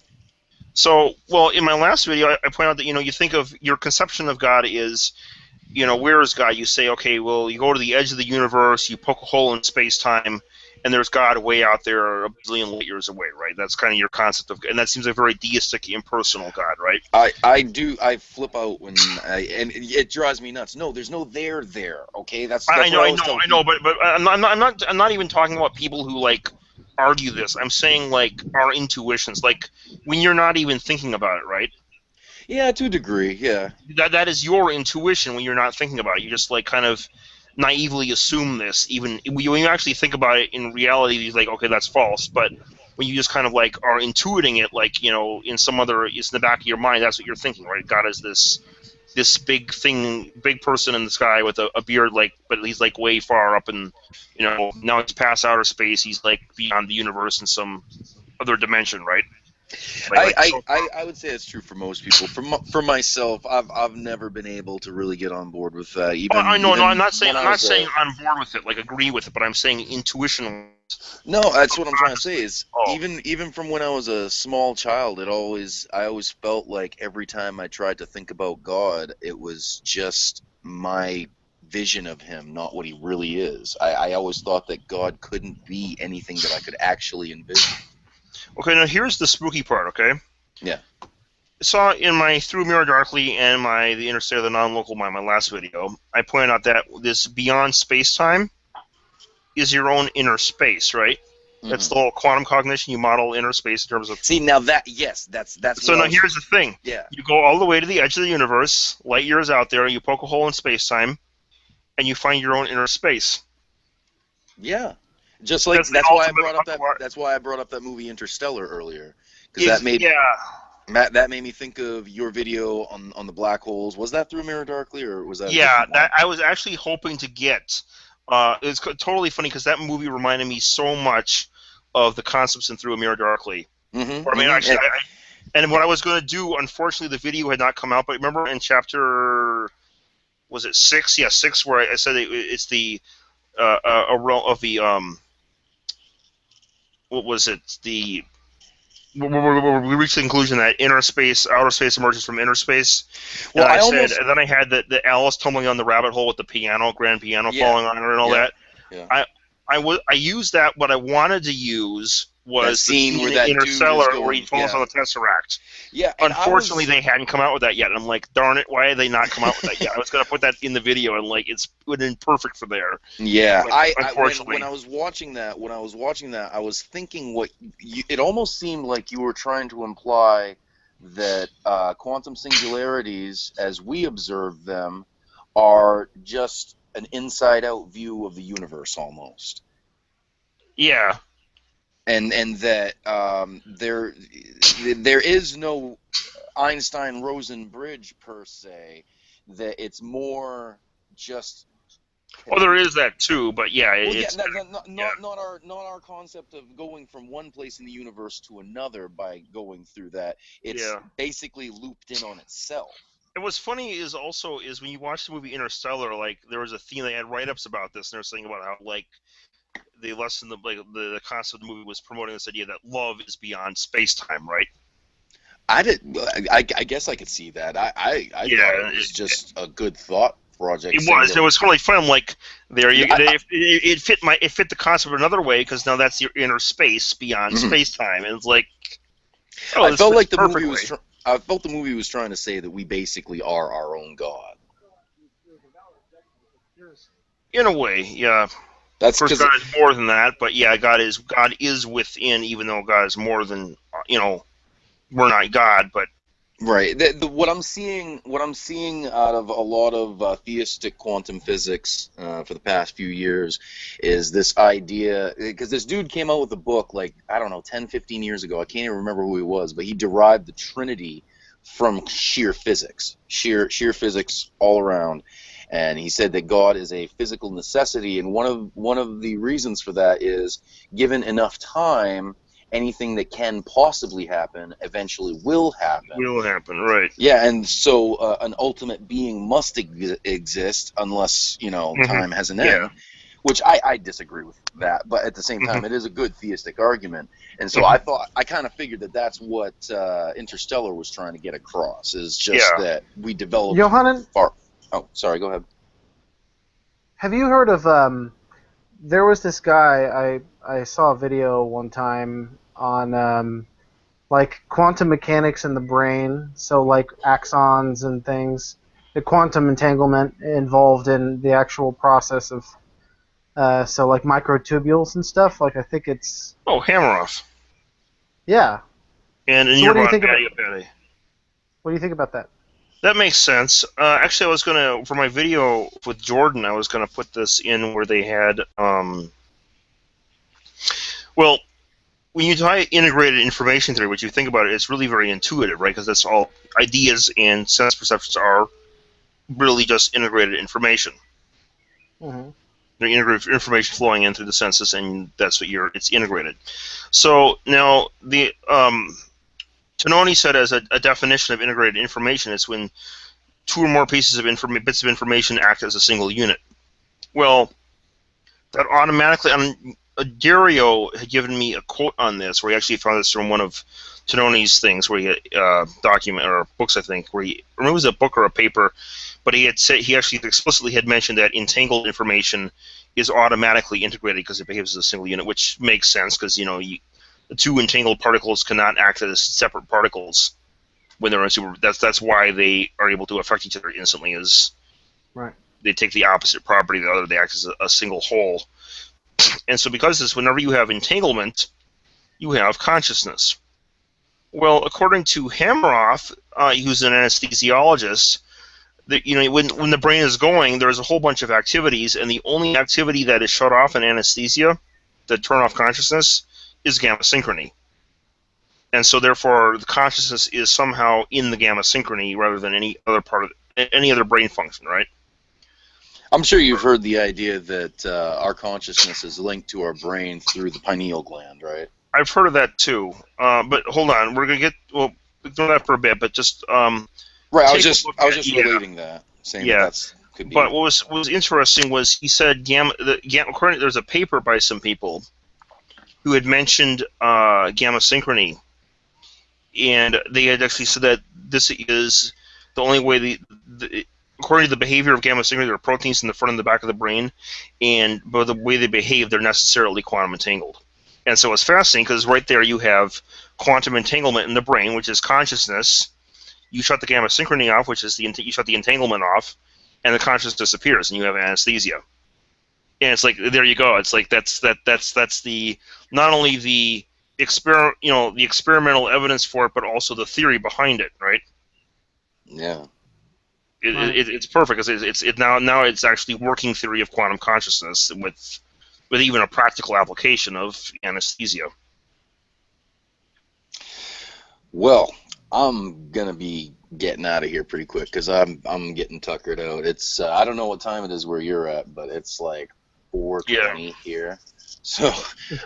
So, well, in my last video, I point out that you think of your conception of God is, where is God? You say, okay, well, you go to the edge of the universe, you poke a hole in space-time, and there's God way out there a billion light years away, right? That's kind of your concept of, and that seems like a very deistic, impersonal God, right? I flip out and it drives me nuts. No, there's no there. Okay, that's I know, but I'm not even talking about people who like argue this. I'm saying like our intuitions, like when you're not even thinking about it, right? Yeah, to a degree, yeah. That is your intuition when you're not thinking about it. You just like kind of naively assume this, even when you actually think about it in reality, you're like, okay, that's false. But when you just kind of like are intuiting it, like in some other, it's in the back of your mind, that's what you're thinking, right? God is this big thing, big person in the sky with a beard, like, but he's like way far up, and now he's past outer space. He's like beyond the universe in some other dimension, right? I would say it's true for most people. For myself, I've never been able to really get on board with that. I'm not saying on board with it, like agree with it, but I'm saying intuition. No, that's what I'm trying to say. Is even from when I was a small child, I always felt like every time I tried to think about God, it was just my vision of him, not what he really is. I always thought that God couldn't be anything that I could actually envision. Okay, now here's the spooky part, okay? Yeah. I saw in my Through Mirror Darkly and the Interstellar, the Non-Local Mind, my last video, I pointed out that this beyond space-time is your own inner space, right? Mm-hmm. That's the whole quantum cognition. You model inner space in terms of... See, now that, yes, that's So now here's the thing. Yeah. You go all the way to the edge of the universe, light years out there, you poke a hole in space-time, and you find your own inner space. Yeah. Just like that's why I brought up that movie Interstellar earlier, because that made me think of your video on the black holes. Was that Through Mirror Darkly, or was that? Yeah, I was actually hoping to get. It's totally funny because that movie reminded me so much of the concepts in Through a Mirror Darkly. Mm-hmm, actually, and what I was going to do, unfortunately, the video had not come out. But remember in chapter, was it 6? Yeah, 6, where I said it's the a realm of the what was it? We reached the conclusion that outer space emerges from inner space. Well, and then I had the Alice tumbling on the rabbit hole with the grand piano falling on her and all that. Yeah. I used that. What I wanted to use was the scene where in Interstellar where he falls on the Tesseract. Yeah. Unfortunately, they hadn't come out with that yet. And I'm like, darn it, why did they not come out with that yet? I was going to put that in the video, and like it would have been perfect for there. Yeah. Unfortunately, when I was watching that, I was thinking it almost seemed like you were trying to imply that quantum singularities, as we observe them, are just an inside-out view of the universe, almost. Yeah. And that there is no, Einstein-Rosen bridge per se. That it's more just. Well, there is that too, but yeah, Well, yeah, it's not our concept of going from one place in the universe to another by going through that. It's yeah. basically looped in on itself. And what's funny is also is when you watch the movie Interstellar, like there was a theme, they had write-ups about this, and they're saying about how like the lesson, the concept of the movie was promoting this idea that love is beyond space-time, right? I guess I could see that. I thought it was just a good thought project. It was. It was kind of like fun. Like there, it fit the concept another way because now that's your inner space beyond space-time, and it's like. Oh, I felt like the movie was. I felt the movie was trying to say that we basically are our own God. In a way, yeah. That's of course, God is more than that, but yeah, God is within, even though God is more than we're not God, but right. What I'm seeing out of a lot of theistic quantum physics for the past few years is this idea, because this dude came out with a book like, I don't know, 10, 15 years ago. I can't even remember who he was, but he derived the Trinity from sheer physics, sheer physics all around. And he said that God is a physical necessity, and one of the reasons for that is given enough time, anything that can possibly happen eventually will happen. Will happen, right? Yeah, and so an ultimate being must exist unless time has an end. Yeah. Which I disagree with that, but at the same time, it is a good theistic argument, and so I kind of figured that that's what Interstellar was trying to get across, is just that we developed. Johannan? Oh, sorry. Go ahead. Have you heard of? There was this guy. I saw a video one time on like quantum mechanics in the brain. So like axons and things. The quantum entanglement involved in the actual process of. So like microtubules and stuff. Like I think it's. Oh, Hammeroff. Yeah. And in so your what do you think What do you think about that? That makes sense. Actually, I was gonna, for my video with Jordan, I was gonna put this in where they had, well, when you tie integrated information theory, what you think about it, it's really very intuitive, right? Because that's all ideas and sense perceptions are really just integrated information. Mm-hmm. They're integrated information flowing in through the senses, and that's what it's integrated. So now the Tononi said as a definition of integrated information is when two or more pieces of bits of information act as a single unit. Well, that automatically, Dario had given me a quote on this, where he actually found this from one of Tononi's things, where he document or books, I think, where he, or maybe it was a book or a paper, but he had said, he actually explicitly had mentioned that entangled information is automatically integrated because it behaves as a single unit, which makes sense because the two entangled particles cannot act as separate particles when they're in super. That's why they are able to affect each other instantly. Is right. They take the opposite property of the other. They act as a single whole. And so because of this, whenever you have entanglement, you have consciousness. Well, according to Hammeroff, who's an anesthesiologist, when the brain is going, there's a whole bunch of activities, and the only activity that is shut off in anesthesia that turn off consciousness is gamma synchrony. And so therefore the consciousness is somehow in the gamma synchrony rather than any other brain function, right? I'm sure you've heard the idea that our consciousness is linked to our brain through the pineal gland, right? I've heard of that too. But hold on, we're gonna ignore that for a bit, but just right, I was just relating that, saying that could be. But what was interesting was he said according, there's a paper by some people who had mentioned gamma synchrony, and they had actually said that this is the only way according to the behavior of gamma synchrony, there are proteins in the front and the back of the brain, and by the way they behave, they're necessarily quantum entangled. And so it's fascinating because right there you have quantum entanglement in the brain, which is consciousness. You shut the gamma synchrony off, which is you shut the entanglement off, and the consciousness disappears, and you have anesthesia. And it's like, there you go. It's like that's the not only the experimental evidence for it, but also the theory behind it, right? Yeah. It's perfect because now it's actually working theory of quantum consciousness with even a practical application of anesthesia. Well, I'm gonna be getting out of here pretty quick because I'm getting tuckered out. It's I don't know what time it is where you're at, but it's like 4:20 here, so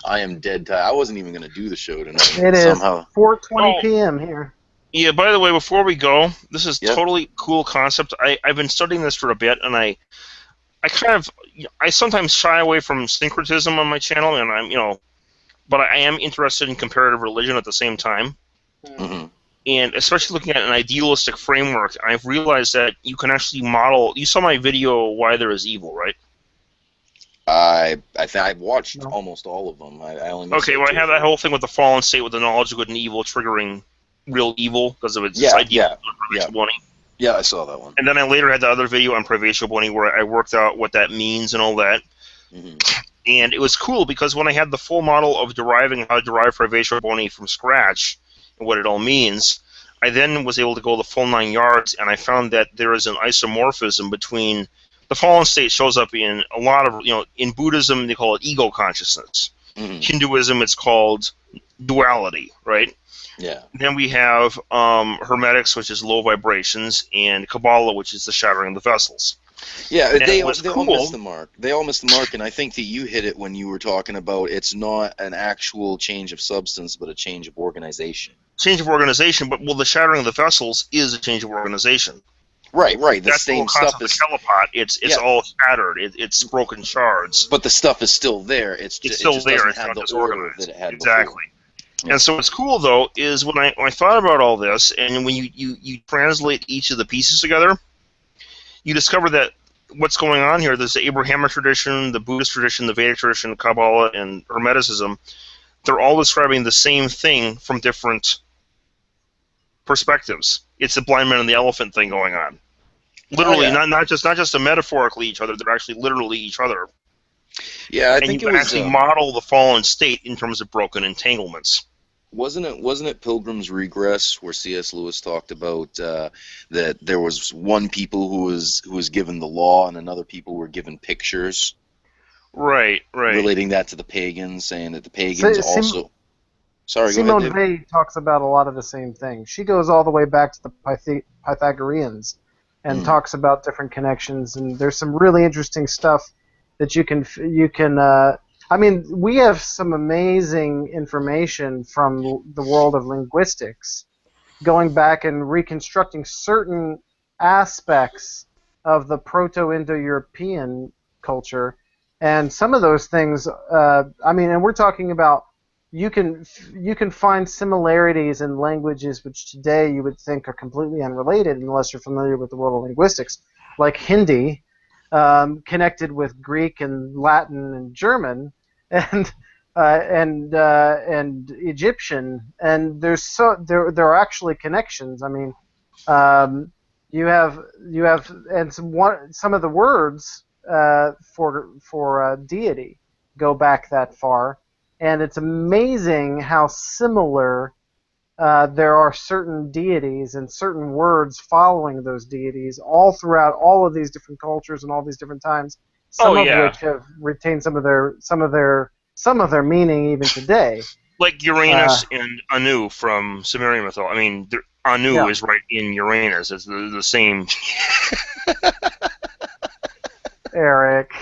I am dead tired. I wasn't even gonna do the show tonight. It is Somehow. 4:20 Oh. p.m. here. Yeah, by the way, before we go, this is Yep. totally cool concept. I've been studying this for a bit, and I sometimes shy away from syncretism on my channel, and but I am interested in comparative religion at the same time. hmm And especially looking at an idealistic framework, I've realized that you can actually model. You saw my video, Why There Is Evil, right? I've watched No. almost all of them. I only missed Okay, like well, I 2 or have that 3. whole thing with the fallen state, with the knowledge of good and evil triggering real evil because of its Yeah, idea of yeah. privation. Yeah, I saw that one. And then I later had the other video on privation where I worked out what that means and all that. hmm And it was cool because when I had the full model of deriving how to derive privation boni from scratch and what it all means, I then was able to go the full 9 yards, and I found that there is an isomorphism between the fallen state shows up in a lot of, in Buddhism they call it ego consciousness. hmm Hinduism it's called duality, right? Yeah. Then we have Hermetics, which is low vibrations, and Kabbalah, which is the shattering of the vessels. Yeah, And they it was all cool. missed the mark. They all missed the mark, and I think that you hit it when you were talking about it's not an actual change of substance, but a change of organization. Change of organization, but the shattering of the vessels is a change of organization. Right. The That's the whole same stuff concept of is, telepot. It's Yeah. all shattered. It's broken shards. but the stuff is still there. It's It still just there. doesn't It's have not the order disorganized. that it had Exactly. before. And so what's cool though is when I thought about all this, and when you translate each of the pieces together, you discover that what's going on here. There's the Abrahamic tradition, the Buddhist tradition, the Vedic tradition, Kabbalah, and Hermeticism. They're all describing the same thing from different perspectives. It's the blind man and the elephant thing going on. Literally, yeah. not just a metaphorically each other. They're actually literally each other. Yeah, I And think you it can was. actually model the fallen state in terms of broken entanglements. Wasn't it Pilgrims Regress where C.S. Lewis talked about that there was one people who was given the law and another people were given pictures, Right. relating that to the pagans, saying that the pagans Sim- also. Sorry, go Simone ahead, Dave. Weil talks about a lot of the same things. She goes all the way back to the Pythagoreans and Mm. talks about different connections. And there's some really interesting stuff that you can. I mean, we have some amazing information from the world of linguistics, going back and reconstructing certain aspects of the Proto-Indo-European culture, and some of those things. I mean, and we're talking about. You can find similarities in languages which today you would think are completely unrelated unless you're familiar with the world of linguistics, like Hindi, connected with Greek and Latin and German, and Egyptian, and there are actually connections. I mean, you have and some of the words for deity go back that far. And it's amazing how similar there are certain deities and certain words following those deities all throughout all of these different cultures and all these different times. Some of which have retained some of their meaning even today. Like Uranus and Anu from Sumerian mythology. I mean, Anu is right in Uranus. It's the same. Eric.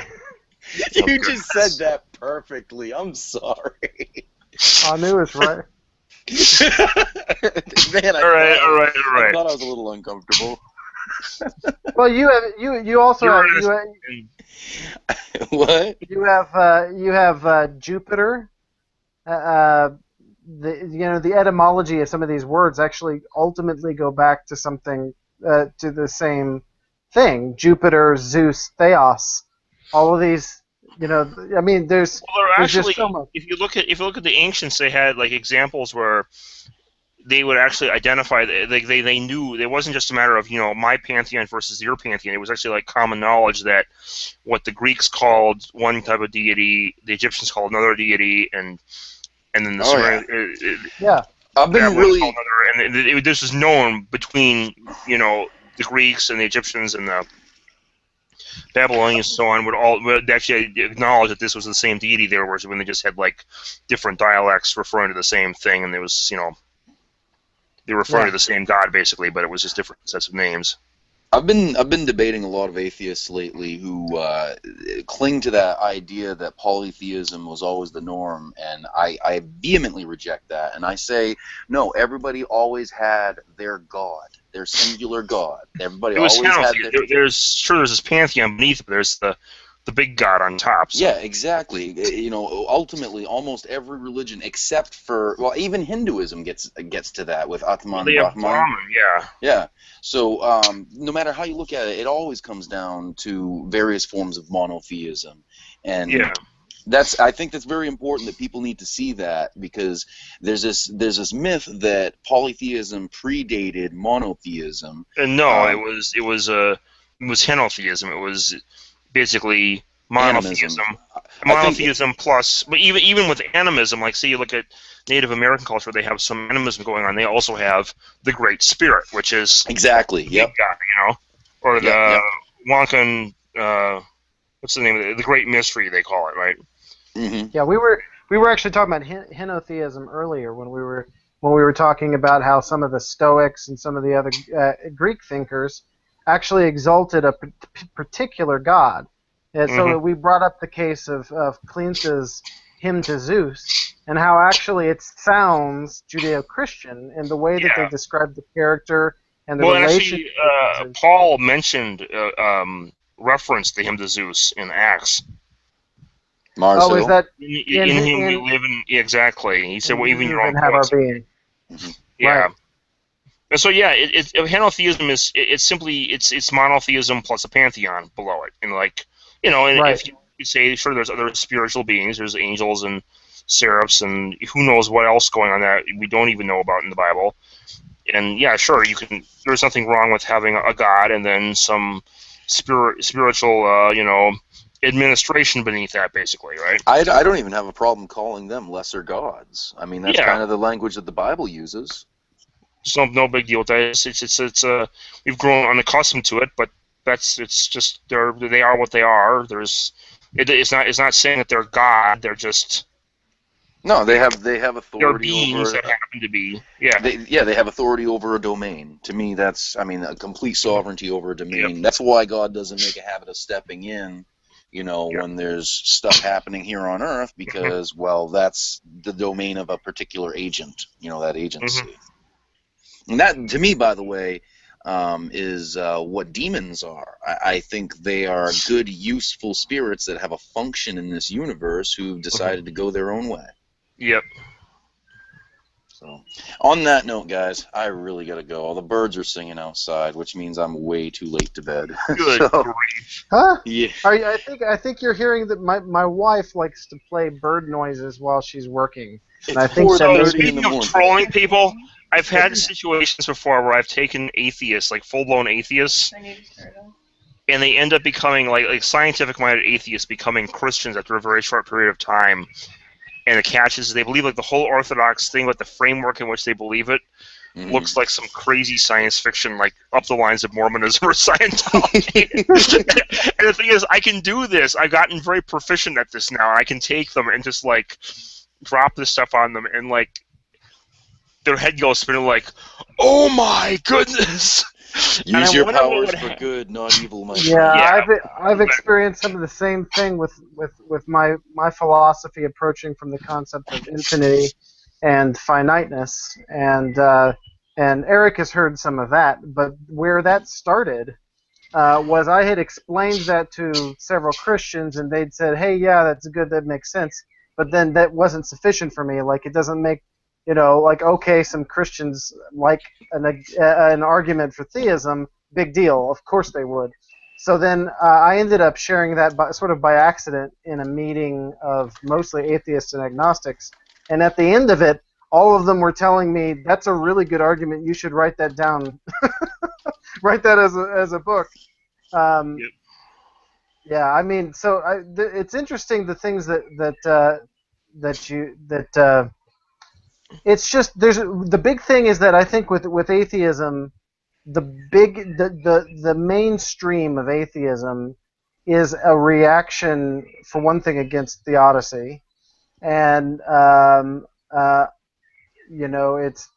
You just said that perfectly. I'm sorry. Anu is right. Man, All right. I thought I was a little uncomfortable. Well, you also What? you have Jupiter. The etymology of some of these words actually ultimately go back to something to the same thing. Jupiter, Zeus, Theos. All of these, I mean, there's actually, just so much. if you look at the ancients, they had like examples where they would actually identify. They knew it wasn't just a matter of my pantheon versus your pantheon. It was actually like common knowledge that what the Greeks called one type of deity, the Egyptians called another deity, and then the Sumerians. I've been really. And this was known between the Greeks and the Egyptians and the Babylonians and so on would actually acknowledge that this was the same deity there, when they just had like different dialects referring to the same thing, and there was They were referring to the same God, basically, but it was just different sets of names. I've been debating a lot of atheists lately who cling to that idea that polytheism was always the norm, and I vehemently reject that. And I say, no, everybody always had their God, their singular God. Everybody It was always had henotheism. their... There's this pantheon beneath, but there's the big God on top. So. Yeah, exactly. You know, ultimately, almost every religion, except for, well, even Hinduism gets to that with Atman They have Brahman. Brahman, yeah. Yeah. So no matter how you look at it, it always comes down to various forms of monotheism, and I think that's very important that people need to see that, because there's this myth that polytheism predated monotheism. And no, it was henotheism. It was basically monotheism. Monotheism plus, but even with animism, like say you look at Native American culture, they have some animism going on. They also have the Great Spirit, which is exactly, God, you know, or the Wankan, what's the name of it? The Great Mystery, they call it, right? Mm-hmm. Yeah, we were actually talking about henotheism earlier when we were talking about how some of the Stoics and some of the other Greek thinkers actually exalted a particular god. And so that we brought up the case of Cleanth's hymn to Zeus, and how actually it sounds Judeo-Christian in the way that they describe the character and the relationship. Actually, Paul mentioned referenced the hymn to Zeus in Acts. Marcel. Oh, is that in him we live in? Exactly. He said, "Well, even your own have our being." Yeah. Right. And so henotheism is it's monotheism plus a pantheon below it, and like if you say sure there's other spiritual beings, there's angels and seraphs and who knows what else going on that we don't even know about in the Bible, and yeah, sure there's nothing wrong with having a god and then some spiritual administration beneath that, basically, right? I don't even have a problem calling them lesser gods. I mean, that's kind of the language that the Bible uses. It's no big deal with that. It's we've grown unaccustomed to it, but it's just they are what they are. It's not saying that they're God. They're just they have authority. They're beings that happen to be they have authority over a domain. To me, that's a complete sovereignty over a domain. Yep. That's why God doesn't make a habit of stepping in. When there's stuff happening here on Earth, because that's the domain of a particular agent. That agency. And that, to me, by the way, is what demons are. I think they are good, useful spirits that have a function in this universe who've decided to go their own way. Yep. So, on that note, guys, I really gotta go. All the birds are singing outside, which means I'm way too late to bed. Good grief. Huh? Yeah. I think you're hearing that my wife likes to play bird noises while she's working. And I think speaking of trolling people, I've had situations before where I've taken atheists, like full-blown atheists, and they end up becoming like scientific-minded atheists, becoming Christians after a very short period of time. And the catch is they believe like the whole Orthodox thing, with the framework in which they believe it, looks like some crazy science fiction, like up the lines of Mormonism or Scientology. And the thing is, I can do this. I've gotten very proficient at this now. I can take them and just like drop this stuff on them, and like their head goes spinning, like, "Oh my goodness!" Use your powers for good, not evil, my friend. Yeah, I've experienced some of the same thing with my philosophy approaching from the concept of infinity and finiteness, and Eric has heard some of that. But where that started was I had explained that to several Christians, and they'd said, "Hey, yeah, that's good, that makes sense." But then that wasn't sufficient for me. Like, it doesn't make okay, some Christians like an argument for theism, big deal. Of course they would. So then I ended up sharing that sort of by accident in a meeting of mostly atheists and agnostics. And at the end of it, all of them were telling me, "That's a really good argument. You should write that down. Write that as a book." Yep. Yeah, I mean, so it's interesting the things it's just the big thing is that I think with atheism, the mainstream of atheism is a reaction, for one thing, against theodicy, and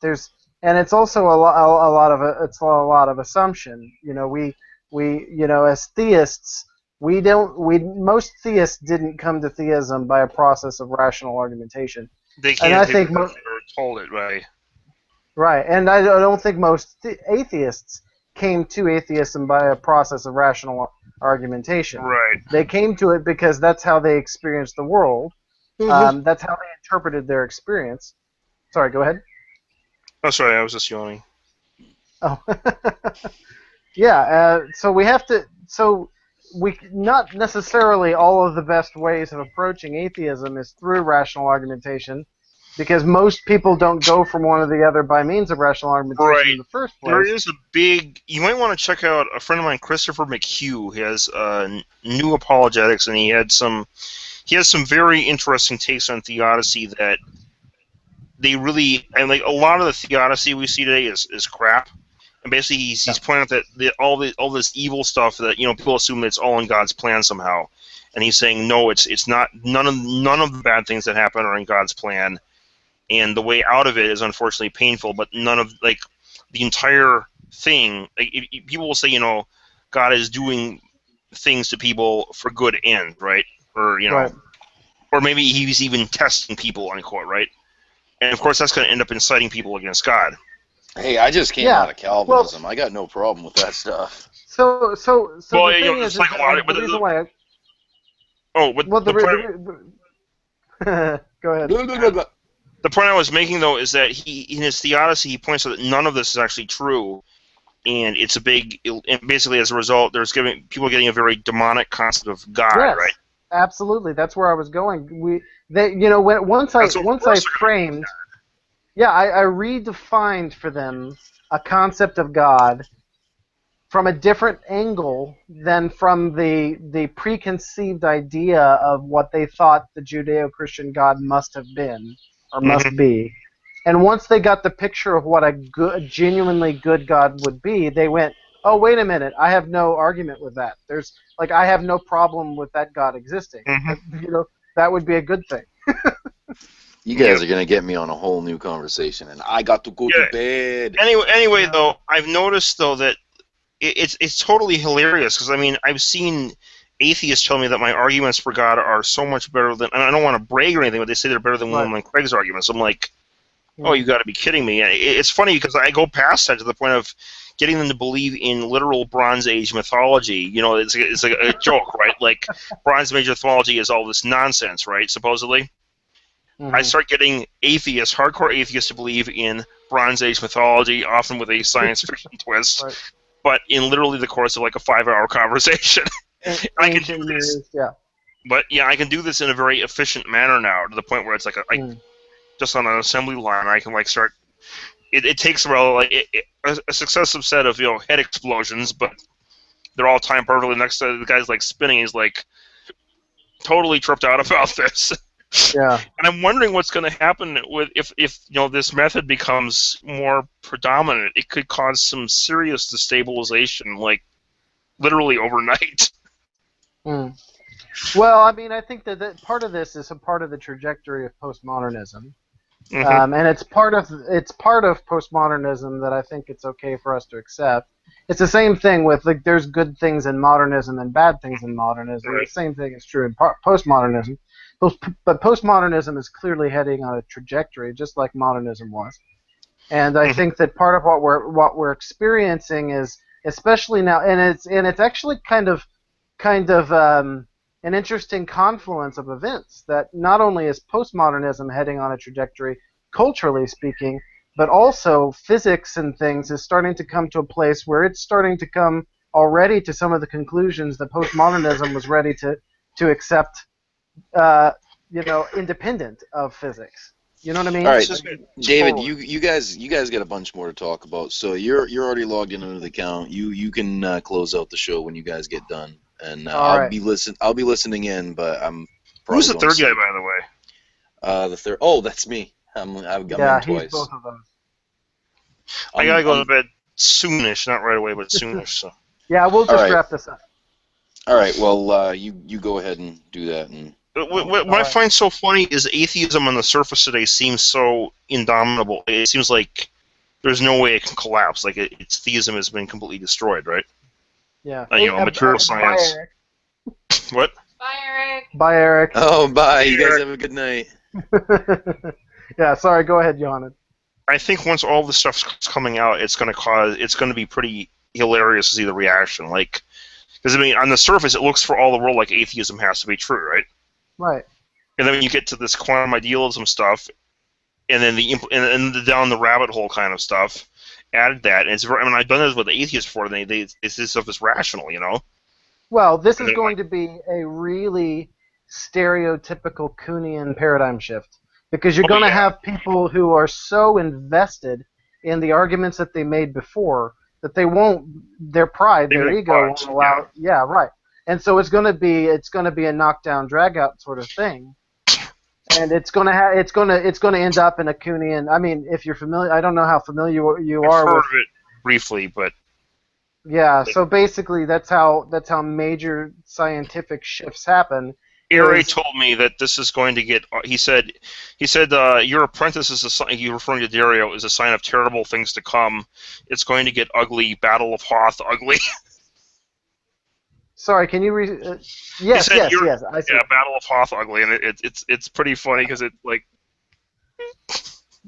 there's and it's also a lot of assumption. As theists, most theists didn't come to theism by a process of rational argumentation. They And can't I take think it because they were told it, right? right, and I don't think most atheists came to atheism by a process of rational argumentation. Right. They came to it because that's how they experienced the world. That's how they interpreted their experience. Sorry, go ahead. Oh, sorry, I was just yawning. Oh, yeah. So we have to. So we not necessarily all of the best ways of approaching atheism is through rational argumentation, because most people don't go from one or the other by means of rational argumentation Right. in the first There place. is a big. You might want to check out a friend of mine, Christopher McHugh. He has New Apologetics, and he has some very interesting takes on theodicy that they really, and like a lot of the theodicy we see today is crap. And basically, he's pointing out that all this evil stuff that people assume that it's all in God's plan somehow, and he's saying no, it's not. None of the bad things that happen are in God's plan, and the way out of it is unfortunately painful. But none of the entire thing. People will say God is doing things to people for good end, right? Or Right. or maybe he's even testing people, unquote, right? And of course, that's going to end up inciting people against God. Hey, I just came Yeah. out of Calvinism. I got no problem with that stuff. So Well, the thing it's is, like a lot of- the but reason why. But the Go ahead. the point I was making, though, is that in his theodicy, he points out that none of this is actually true, and it's and basically as a result, there's people getting a very demonic concept of God, Yes, right? absolutely. That's where I was going. Once I framed, I redefined for them a concept of God from a different angle than from the preconceived idea of what they thought the Judeo-Christian God must have been or must be. And once they got the picture of what a genuinely good God would be, they went, "Oh, wait a minute! I have no argument with that. I have no problem with that God existing. That would be a good thing." You guys are gonna get me on a whole new conversation, and I got to go to bed. Anyway, though, I've noticed though that it's totally hilarious because I've seen atheists tell me that my arguments for God are so much better than, and I don't want to brag or anything, but they say they're better than William Lane Craig's arguments. I'm like, oh, you got to be kidding me! It's funny because I go past that to the point of getting them to believe in literal Bronze Age mythology. It's like a joke, right? Like Bronze Age mythology is all this nonsense, right? Supposedly. I start getting hardcore atheists to believe in Bronze Age mythology, often with a science fiction twist, but in literally the course of like a 5-hour conversation. I can do this. But I can do this in a very efficient manner now, to the point where it's like just on an assembly line, I can start. It takes a successive set of head explosions, but they're all timed perfectly. Next to the guy's spinning, he's totally tripped out about this. Yeah. And I'm wondering what's going to happen if this method becomes more predominant. It could cause some serious destabilization, literally overnight. Well, I think that part of this is a part of the trajectory of postmodernism, and it's part of postmodernism that I think it's okay for us to accept. It's the same thing with there's good things in modernism and bad things in modernism. Right. The same thing is true in postmodernism. But postmodernism is clearly heading on a trajectory, just like modernism was. And I think that part of what we're experiencing is, especially now, and it's actually kind of an interesting confluence of events, that not only is postmodernism heading on a trajectory, culturally speaking, but also physics and things is starting to come to a place where it's starting to come already to some of the conclusions that postmodernism was ready to accept. Independent of physics. You know what I mean? All right, David, you guys got a bunch more to talk about. So you're already logged in under the account. You can close out the show when you guys get done, and I'll be listening in. But I'm probably Who's the third guy, by the way? The third. Oh, that's me. I'm in twice. He's both of them. I gotta go to bed soonish, not right away, but soonish. So. Yeah, we'll just wrap this up. All right. Well, you go ahead and do that. And what I find so funny is atheism on the surface today seems so indomitable. It seems like there's no way it can collapse. Like its theism has been completely destroyed, right? Yeah. Material science. What? Bye, Eric. Bye, Eric. Oh, bye. You guys Eric. have a good night. Yeah, sorry, go ahead, Johanna. I think once all this stuff's coming out, it's going to be pretty hilarious to see the reaction. Like, because I mean, on the surface, it looks for all the world like atheism has to be true, right? Right. And then when you get to this quantum idealism stuff, and then the down the rabbit hole kind of stuff, added that, and I've done this with the atheists before. And this stuff is rational, you know. Well, this is going to be a really stereotypical Kuhnian paradigm shift. Because you're going to have people who are so invested in the arguments that they made before that they won't, their pride, their ego won't allow. Yeah, right. And so it's going to be a knockdown, drag out sort of thing, and it's going to end up in a Kuhnian. I mean, if you're familiar, I don't know how familiar you are I've heard with of it briefly, but yeah. So basically, that's how major scientific shifts happen. Ari told me that this is going to get. He said, your apprentice is a sign. You referring to Dario is a sign of terrible things to come. It's going to get ugly. Battle of Hoth, ugly. Sorry, can you yes, I see. Yeah, Battle of Hoth, ugly, and it's pretty funny because it like.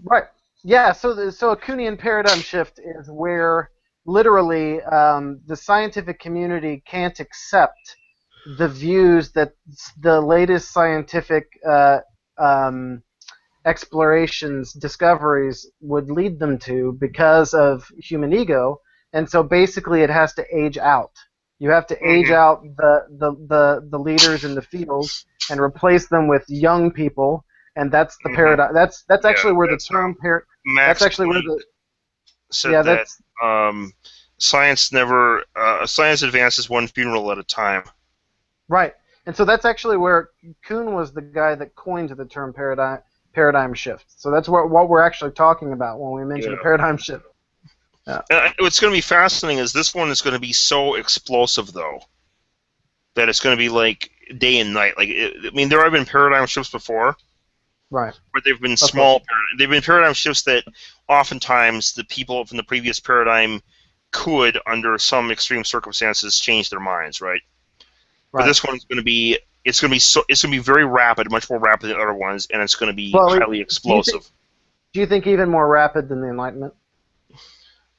Right. Yeah. So a Kuhnian paradigm shift is where literally the scientific community can't accept the views that the latest scientific explorations, discoveries would lead them to because of human ego, and so basically it has to age out. You have to age out the leaders in the field and replace them with young people, and that's the paradigm. That's actually where the term Max that's actually where the said that science advances one funeral at a time. Right, and so that's actually where Kuhn was the guy that coined the term paradigm shift. So that's what we're actually talking about when we mention a paradigm shift. Yeah. What's going to be fascinating is this one is going to be so explosive, though, that it's going to be like day and night. Like, I mean, there have been paradigm shifts before, right? But they've been small. They've been paradigm shifts that oftentimes the people from the previous paradigm could, under some extreme circumstances, change their minds, right? But this one is going to be it's going to be very rapid, much more rapid than other ones, and it's going to be highly explosive. Do you think even more rapid than the Enlightenment?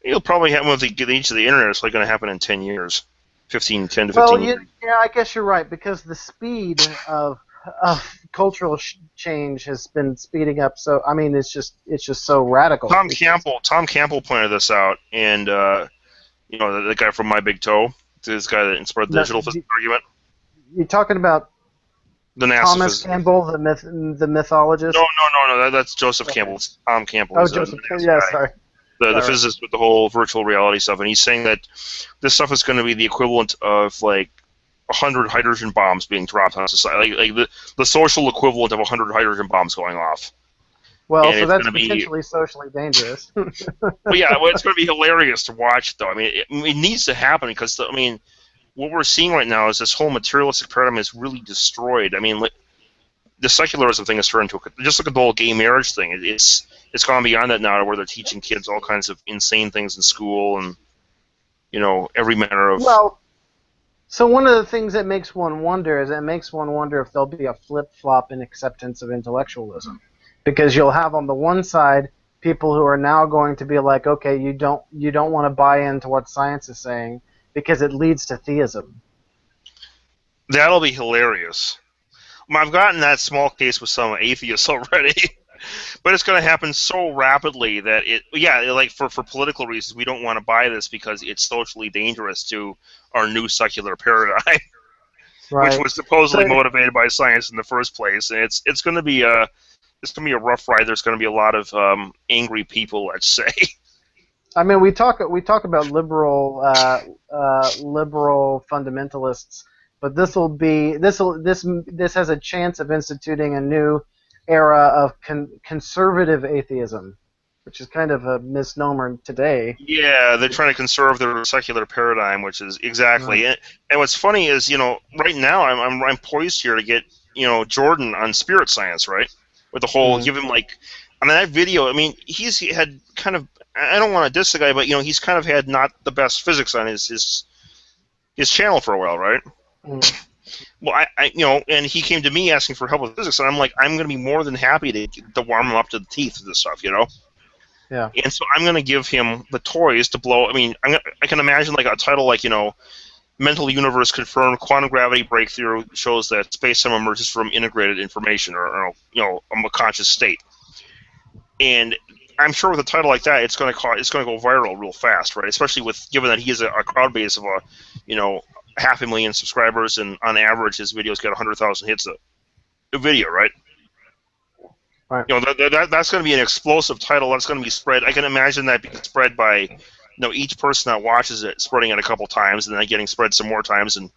It'll probably happen with the age of the internet. It's like going to happen in 10 years, 10 to 15 years. Yeah, I guess you're right, because the speed of cultural change has been speeding up. So I mean, it's just so radical. Tom Campbell pointed this out, and the guy from My Big Toe, this guy that inspired the digital physics argument. You're talking about the NASA Thomas Campbell, the mythologist? No, that's Joseph Campbell. It's Tom Campbell. Oh, Joseph. Yeah, sorry. The physicist with the whole virtual reality stuff, and he's saying that this stuff is going to be the equivalent of like 100 hydrogen bombs being dropped on society, like the social equivalent of 100 hydrogen bombs going off. Well, and so that's potentially socially dangerous. But yeah, it's going to be hilarious to watch, though. I mean, it needs to happen because what we're seeing right now is this whole materialistic paradigm is really destroyed. I mean, the secularism thing is turned into just look at the whole gay marriage thing. It's gone beyond that now, to where they're teaching kids all kinds of insane things in school, and every manner of. Well, so one of the things that makes one wonder is if there'll be a flip-flop in acceptance of intellectualism, because you'll have on the one side people who are now going to be like, okay, you don't want to buy into what science is saying because it leads to theism. That'll be hilarious. I've gotten that small case with some atheists already, but it's going to happen so rapidly that like for political reasons, we don't want to buy this because it's socially dangerous to our new secular paradigm, right, which was supposedly motivated by science in the first place. And it's going to be a rough ride. There's going to be a lot of angry people, let's say. I mean, we talk about liberal fundamentalists, but this has a chance of instituting a new era of conservative atheism, which is kind of a misnomer today. Yeah, they're trying to conserve their secular paradigm, which is exactly. And what's funny is, right now I'm poised here to get Jordan on spirit science, right? With the whole give him like I mean, that video. I mean, he's had kind of. I don't want to diss the guy, but he's kind of had not the best physics on his channel for a while, right? Mm. Well, and he came to me asking for help with physics, and I'm like, I'm going to be more than happy to warm him up to the teeth with this stuff, Yeah. And so I'm going to give him the toys to blow. I mean, I can imagine like a title like Mental Universe Confirmed Quantum Gravity Breakthrough shows that space-time emerges from integrated information, or a conscious state. And I'm sure with a title like that, it's going to go viral real fast, right? Especially given that he has a crowd base of 500,000 subscribers, and on average his videos get 100,000 hits a video, right? Right. That's going to be an explosive title. That's going to be spread. I can imagine that being spread by each person that watches it, spreading it a couple times, and then getting spread some more times, and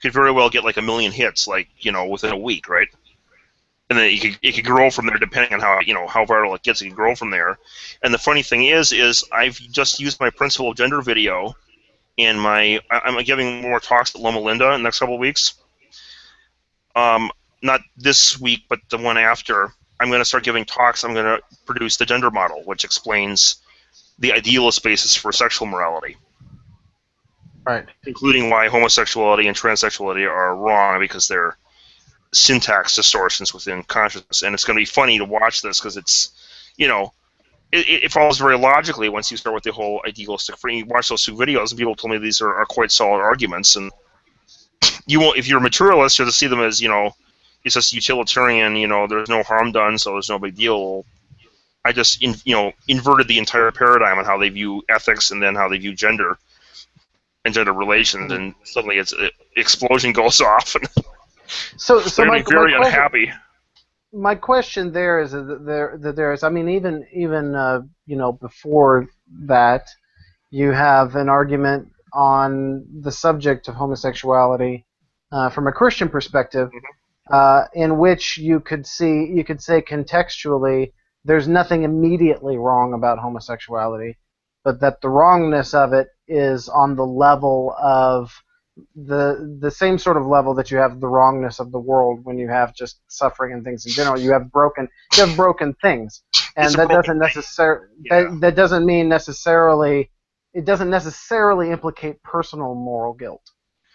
could very well get like 1 million hits, within a week, right? And then it could grow from there, depending on how viral it gets. It can grow from there. And the funny thing is I've just used my Principle of Gender video, and I'm giving more talks at Loma Linda in the next couple of weeks. Not this week, but the one after. I'm going to start giving talks. I'm going to produce the gender model, which explains the idealist basis for sexual morality. Right. Including why homosexuality and transsexuality are wrong, because they're syntax distortions within consciousness. And it's going to be funny to watch this, because it's, it follows very logically once you start with the whole idealistic free. You watch those two videos, and people told me these are quite solid arguments. And you won't, if you're a materialist, you'll just see them as, it's just utilitarian, there's no harm done, so there's no big deal. I just, inverted the entire paradigm on how they view ethics, and then how they view gender and gender relations, and suddenly explosion goes off, and So they're going to be very unhappy. My question there is that there is, I mean, even before that, you have an argument on the subject of homosexuality from a Christian perspective. Mm-hmm. In which you could say contextually there's nothing immediately wrong about homosexuality, but that the wrongness of it is on the level of the same sort of level that you have the wrongness of the world when you have just suffering and things in general. You have broken things, and that doesn't necessarily that doesn't mean necessarily it doesn't necessarily implicate personal moral guilt.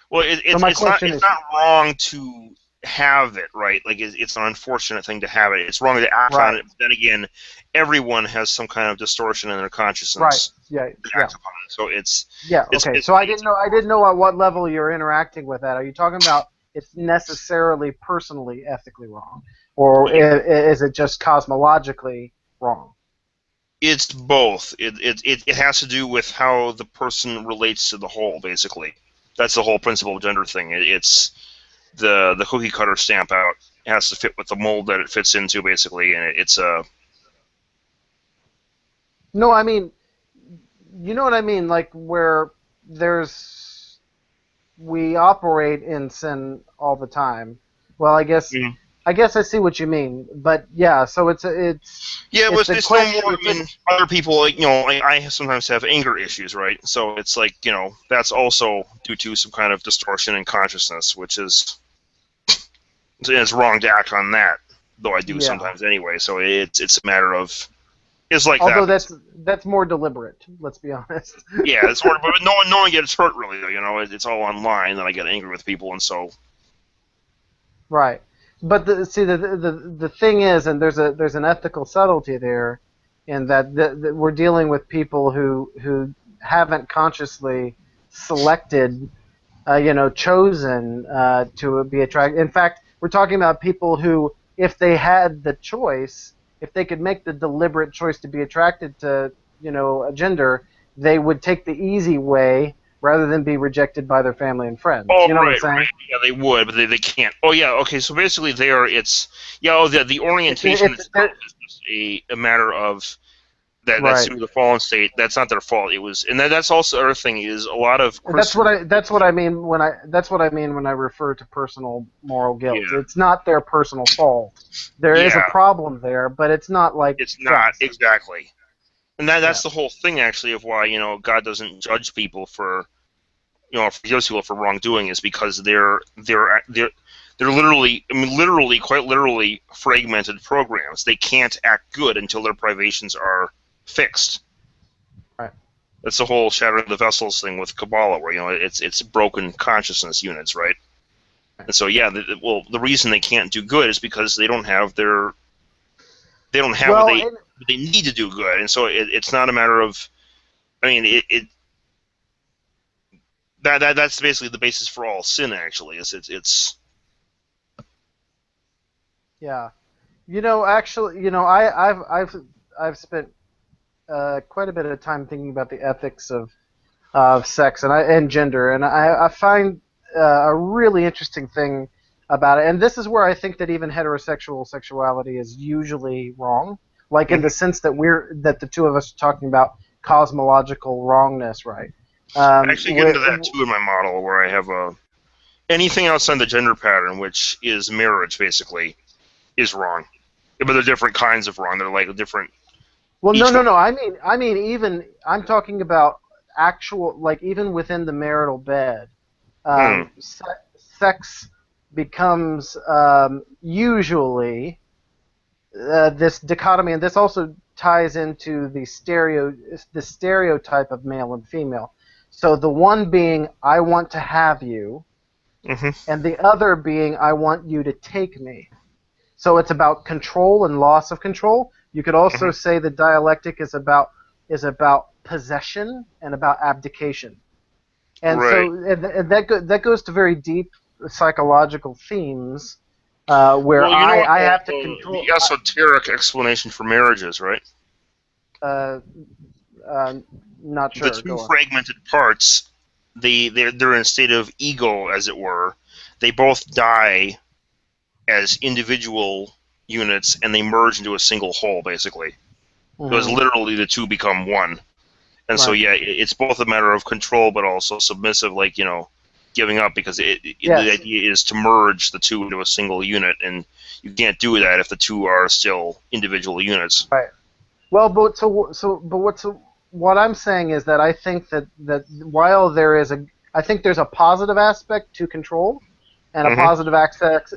Well, it's not wrong to have it, right? Like, it's an unfortunate thing to have it. It's wrong to act on it, but then again, everyone has some kind of distortion in their consciousness. Right. Yeah. Act upon it. So it's okay. So I didn't know at what level you're interacting with that. Are you talking about it's necessarily personally ethically wrong, or is it just cosmologically wrong? It's both. It has to do with how the person relates to the whole. Basically, that's the whole Principle of Gender thing. It's the cookie cutter stamp out. It has to fit with the mold that it fits into, basically, and it's a. No, I mean, you know what I mean, like where we operate in sin all the time. Well, I guess I see what you mean, but yeah, so it's yeah, but it's no more. I mean, other people, I sometimes have anger issues, right? So it's like, that's also due to some kind of distortion in consciousness, which is, it's wrong to act on that, though I do sometimes anyway. So it's a matter of, it's like although that. that's more deliberate. Let's be honest. Yeah, it's more, but no one gets hurt really. It's all online, and I get angry with people, and so. Right. But the thing is, and there's an ethical subtlety there, in that we're dealing with people who haven't consciously selected, chosen to be attracted. In fact, we're talking about people who, if they had the choice, if they could make the deliberate choice to be attracted to a gender, they would take the easy way, rather than be rejected by their family and friends. Oh, you know right, what I'm saying? right. Yeah, they would, but they can't. Oh, yeah, okay, so basically the orientation itself is just a matter of that's through the fallen state. That's not their fault. It was, and that's also the other thing is a lot of that's what I mean when I refer to personal moral guilt. Yeah. It's not their personal fault. There is a problem there, but it's not like it's not exactly. And that's the whole thing, actually, of why God doesn't judge people for for wrongdoing, is because they're They're literally, I mean, literally, quite literally, fragmented programs. They can't act good until their privations are fixed. Right. That's the whole Shatter the Vessels thing with Kabbalah, where it's broken consciousness units, right? And so the reason they can't do good is because they don't have what they need to do good, and so it's not a matter of, I mean, that's basically the basis for all sin. Actually, it's. Yeah, actually, I've spent quite a bit of time thinking about the ethics of sex and gender, and I find a really interesting thing about it. And this is where I think that even heterosexual sexuality is usually wrong, like in the sense that the two of us are talking about cosmological wrongness, right? I actually get into that too in my model, where I have anything outside the gender pattern, which is marriage, basically, is wrong. But they're different kinds of wrong. They're like different. Well, no. I mean, even I'm talking about actual, like even within the marital bed, sex becomes usually this dichotomy, and this also ties into the stereotype of male and female. So the one being I want to have you, and the other being I want you to take me. So it's about control and loss of control. You could also say the dialectic is about possession and about abdication. And right. so that goes to very deep psychological themes where I have to control. The esoteric explanation for marriages, right? Not sure. The two fragmented parts, they're in a state of ego, as it were. They both die as individual units, and they merge into a single whole, basically. Because literally the two become one. And so, it's both a matter of control, but also submissive, like, giving up, because the idea is to merge the two into a single unit, and you can't do that if the two are still individual units. Right. Well, but what I'm saying is that I think that while there's a positive aspect to control, and a positive aspect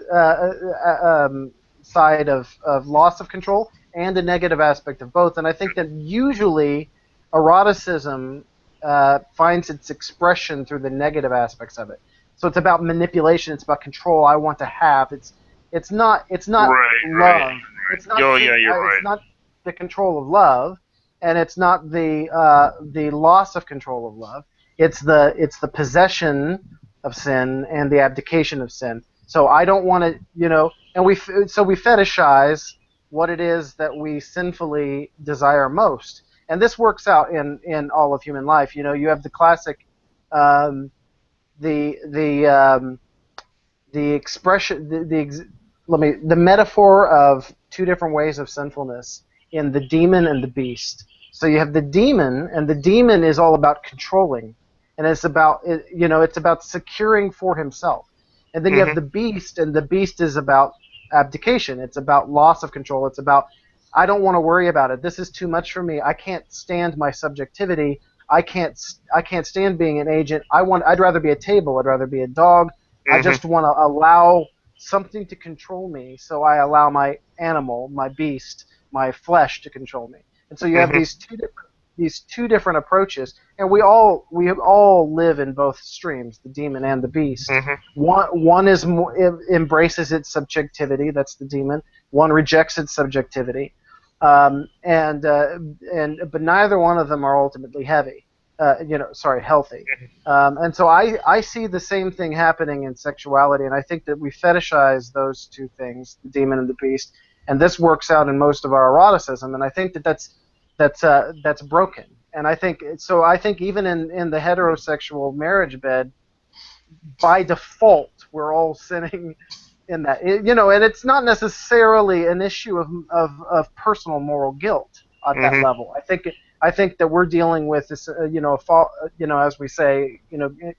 side of loss of control, and a negative aspect of both. And I think that usually eroticism finds its expression through the negative aspects of it. So it's about manipulation. It's about control. I want to have. It's not love. Right. It's not. You're right. It's not the control of love, and it's not the loss of control of love. It's the possession of sin and the abdication of sin. So I don't want to, and we fetishize what it is that we sinfully desire most. And this works out in all of human life. You have the classic, the expression, the metaphor of two different ways of sinfulness in the demon and the beast. So you have the demon, and the demon is all about controlling, and it's about securing for himself. And then you have the beast, and the beast is about abdication. It's about loss of control. It's about, I don't want to worry about it. This is too much for me. I can't stand my subjectivity. I can't stand being an agent. I'd rather be a table. I'd rather be a dog. I just want to allow something to control me. So I allow my animal, my beast, my flesh to control me. And so you have these two different approaches, and we all live in both streams, the demon and the beast. One is embraces its subjectivity. That's the demon. One rejects its subjectivity, but neither one of them are ultimately healthy. And so I see the same thing happening in sexuality, and I think that we fetishize those two things, the demon and the beast, and this works out in most of our eroticism, and I think that's broken. And I think even in the heterosexual marriage bed, by default, we're all sinning in that. And it's not necessarily an issue of personal moral guilt at that level. I think that we're dealing with this, as we say,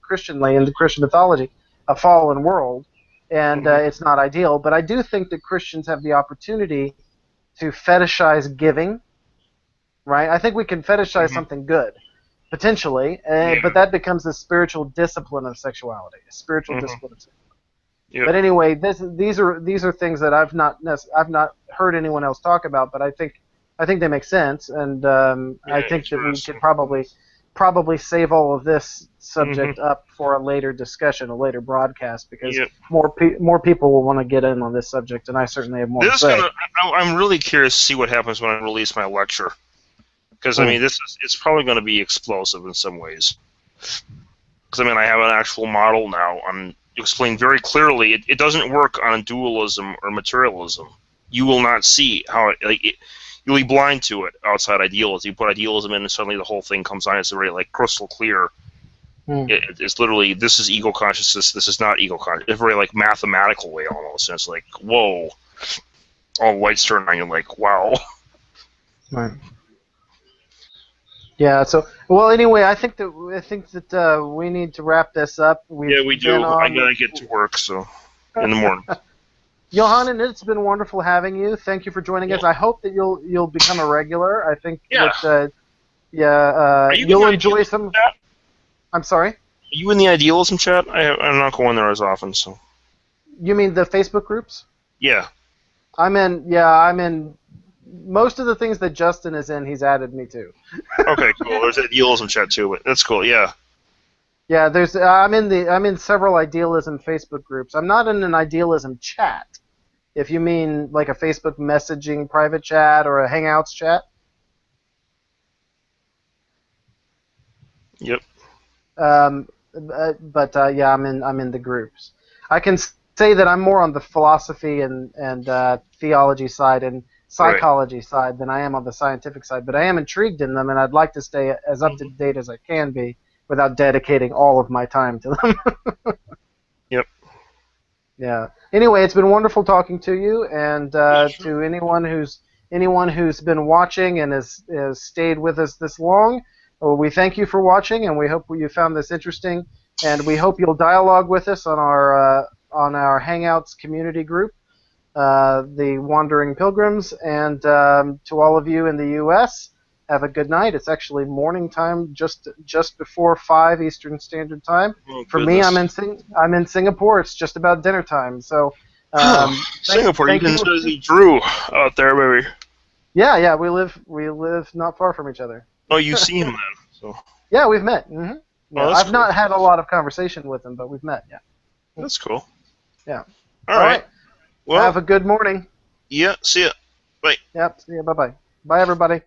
Christianly in the Christian mythology, a fallen world, and it's not ideal. But I do think that Christians have the opportunity to fetishize giving. Right? I think we can fetishize something good, potentially, but that becomes a spiritual discipline of sexuality. A spiritual discipline of sexuality. Yep. But anyway, these are things that I've not heard anyone else talk about, but I think they make sense, and I think that we could probably save all of this subject up for a later discussion, a later broadcast, because more people will want to get in on this subject, and I certainly have more to say. I'm really curious to see what happens when I release my lecture, because I mean, it's probably going to be explosive in some ways. Because I mean, I have an actual model now. I'm explaining very clearly. It doesn't work on dualism or materialism. You will not see how you'll be blind to it outside idealism. You put idealism in, and suddenly the whole thing comes on. It's very like crystal clear. It's literally, this is ego consciousness. This is not ego consciousness. It's a very like mathematical way almost. And it's like, whoa, all lights turn on. You're like, wow. Right. Yeah. So, well, anyway, I think that we need to wrap this up. We do. I gotta get to work, so in the morning. Johann, it's been wonderful having you. Thank you for joining us. I hope that you'll become a regular. I think that you'll enjoy some. Chat? I'm sorry? Are you in the idealism chat? I'm not going there as often, so. You mean the Facebook groups? Yeah. I'm in most of the things that Justin is in. He's added me to. Okay, cool. There's idealism chat too, but that's cool. Yeah. Yeah, I'm in several idealism Facebook groups. I'm not in an idealism chat. If you mean like a Facebook messaging private chat or a Hangouts chat. Yep. Yeah, I'm in the groups. I can say that I'm more on the philosophy and theology side and psychology side than I am on the scientific side, but I am intrigued in them, and I'd like to stay as up to date as I can be without dedicating all of my time to them. Yep. Yeah. Anyway, it's been wonderful talking to you, and to anyone who's been watching and has stayed with us this long. Well, we thank you for watching, and we hope you found this interesting, and we hope you'll dialogue with us on our Hangouts community group, the Wandering Pilgrims, and to all of you in the U.S., have a good night. It's actually morning time, just before 5 Eastern Standard Time. For me, I'm in Singapore. It's just about dinner time. So, Singapore, you can see Drew out there, baby. Yeah, we live not far from each other. Oh, you see him then? So. Yeah, we've met. Mm-hmm. Yeah, I've not had a lot of conversation with him, but we've met. Yeah. That's cool. Yeah. All right. Well, have a good morning. Yeah. See ya. Bye. Yep. See ya. Bye-bye. Bye, everybody.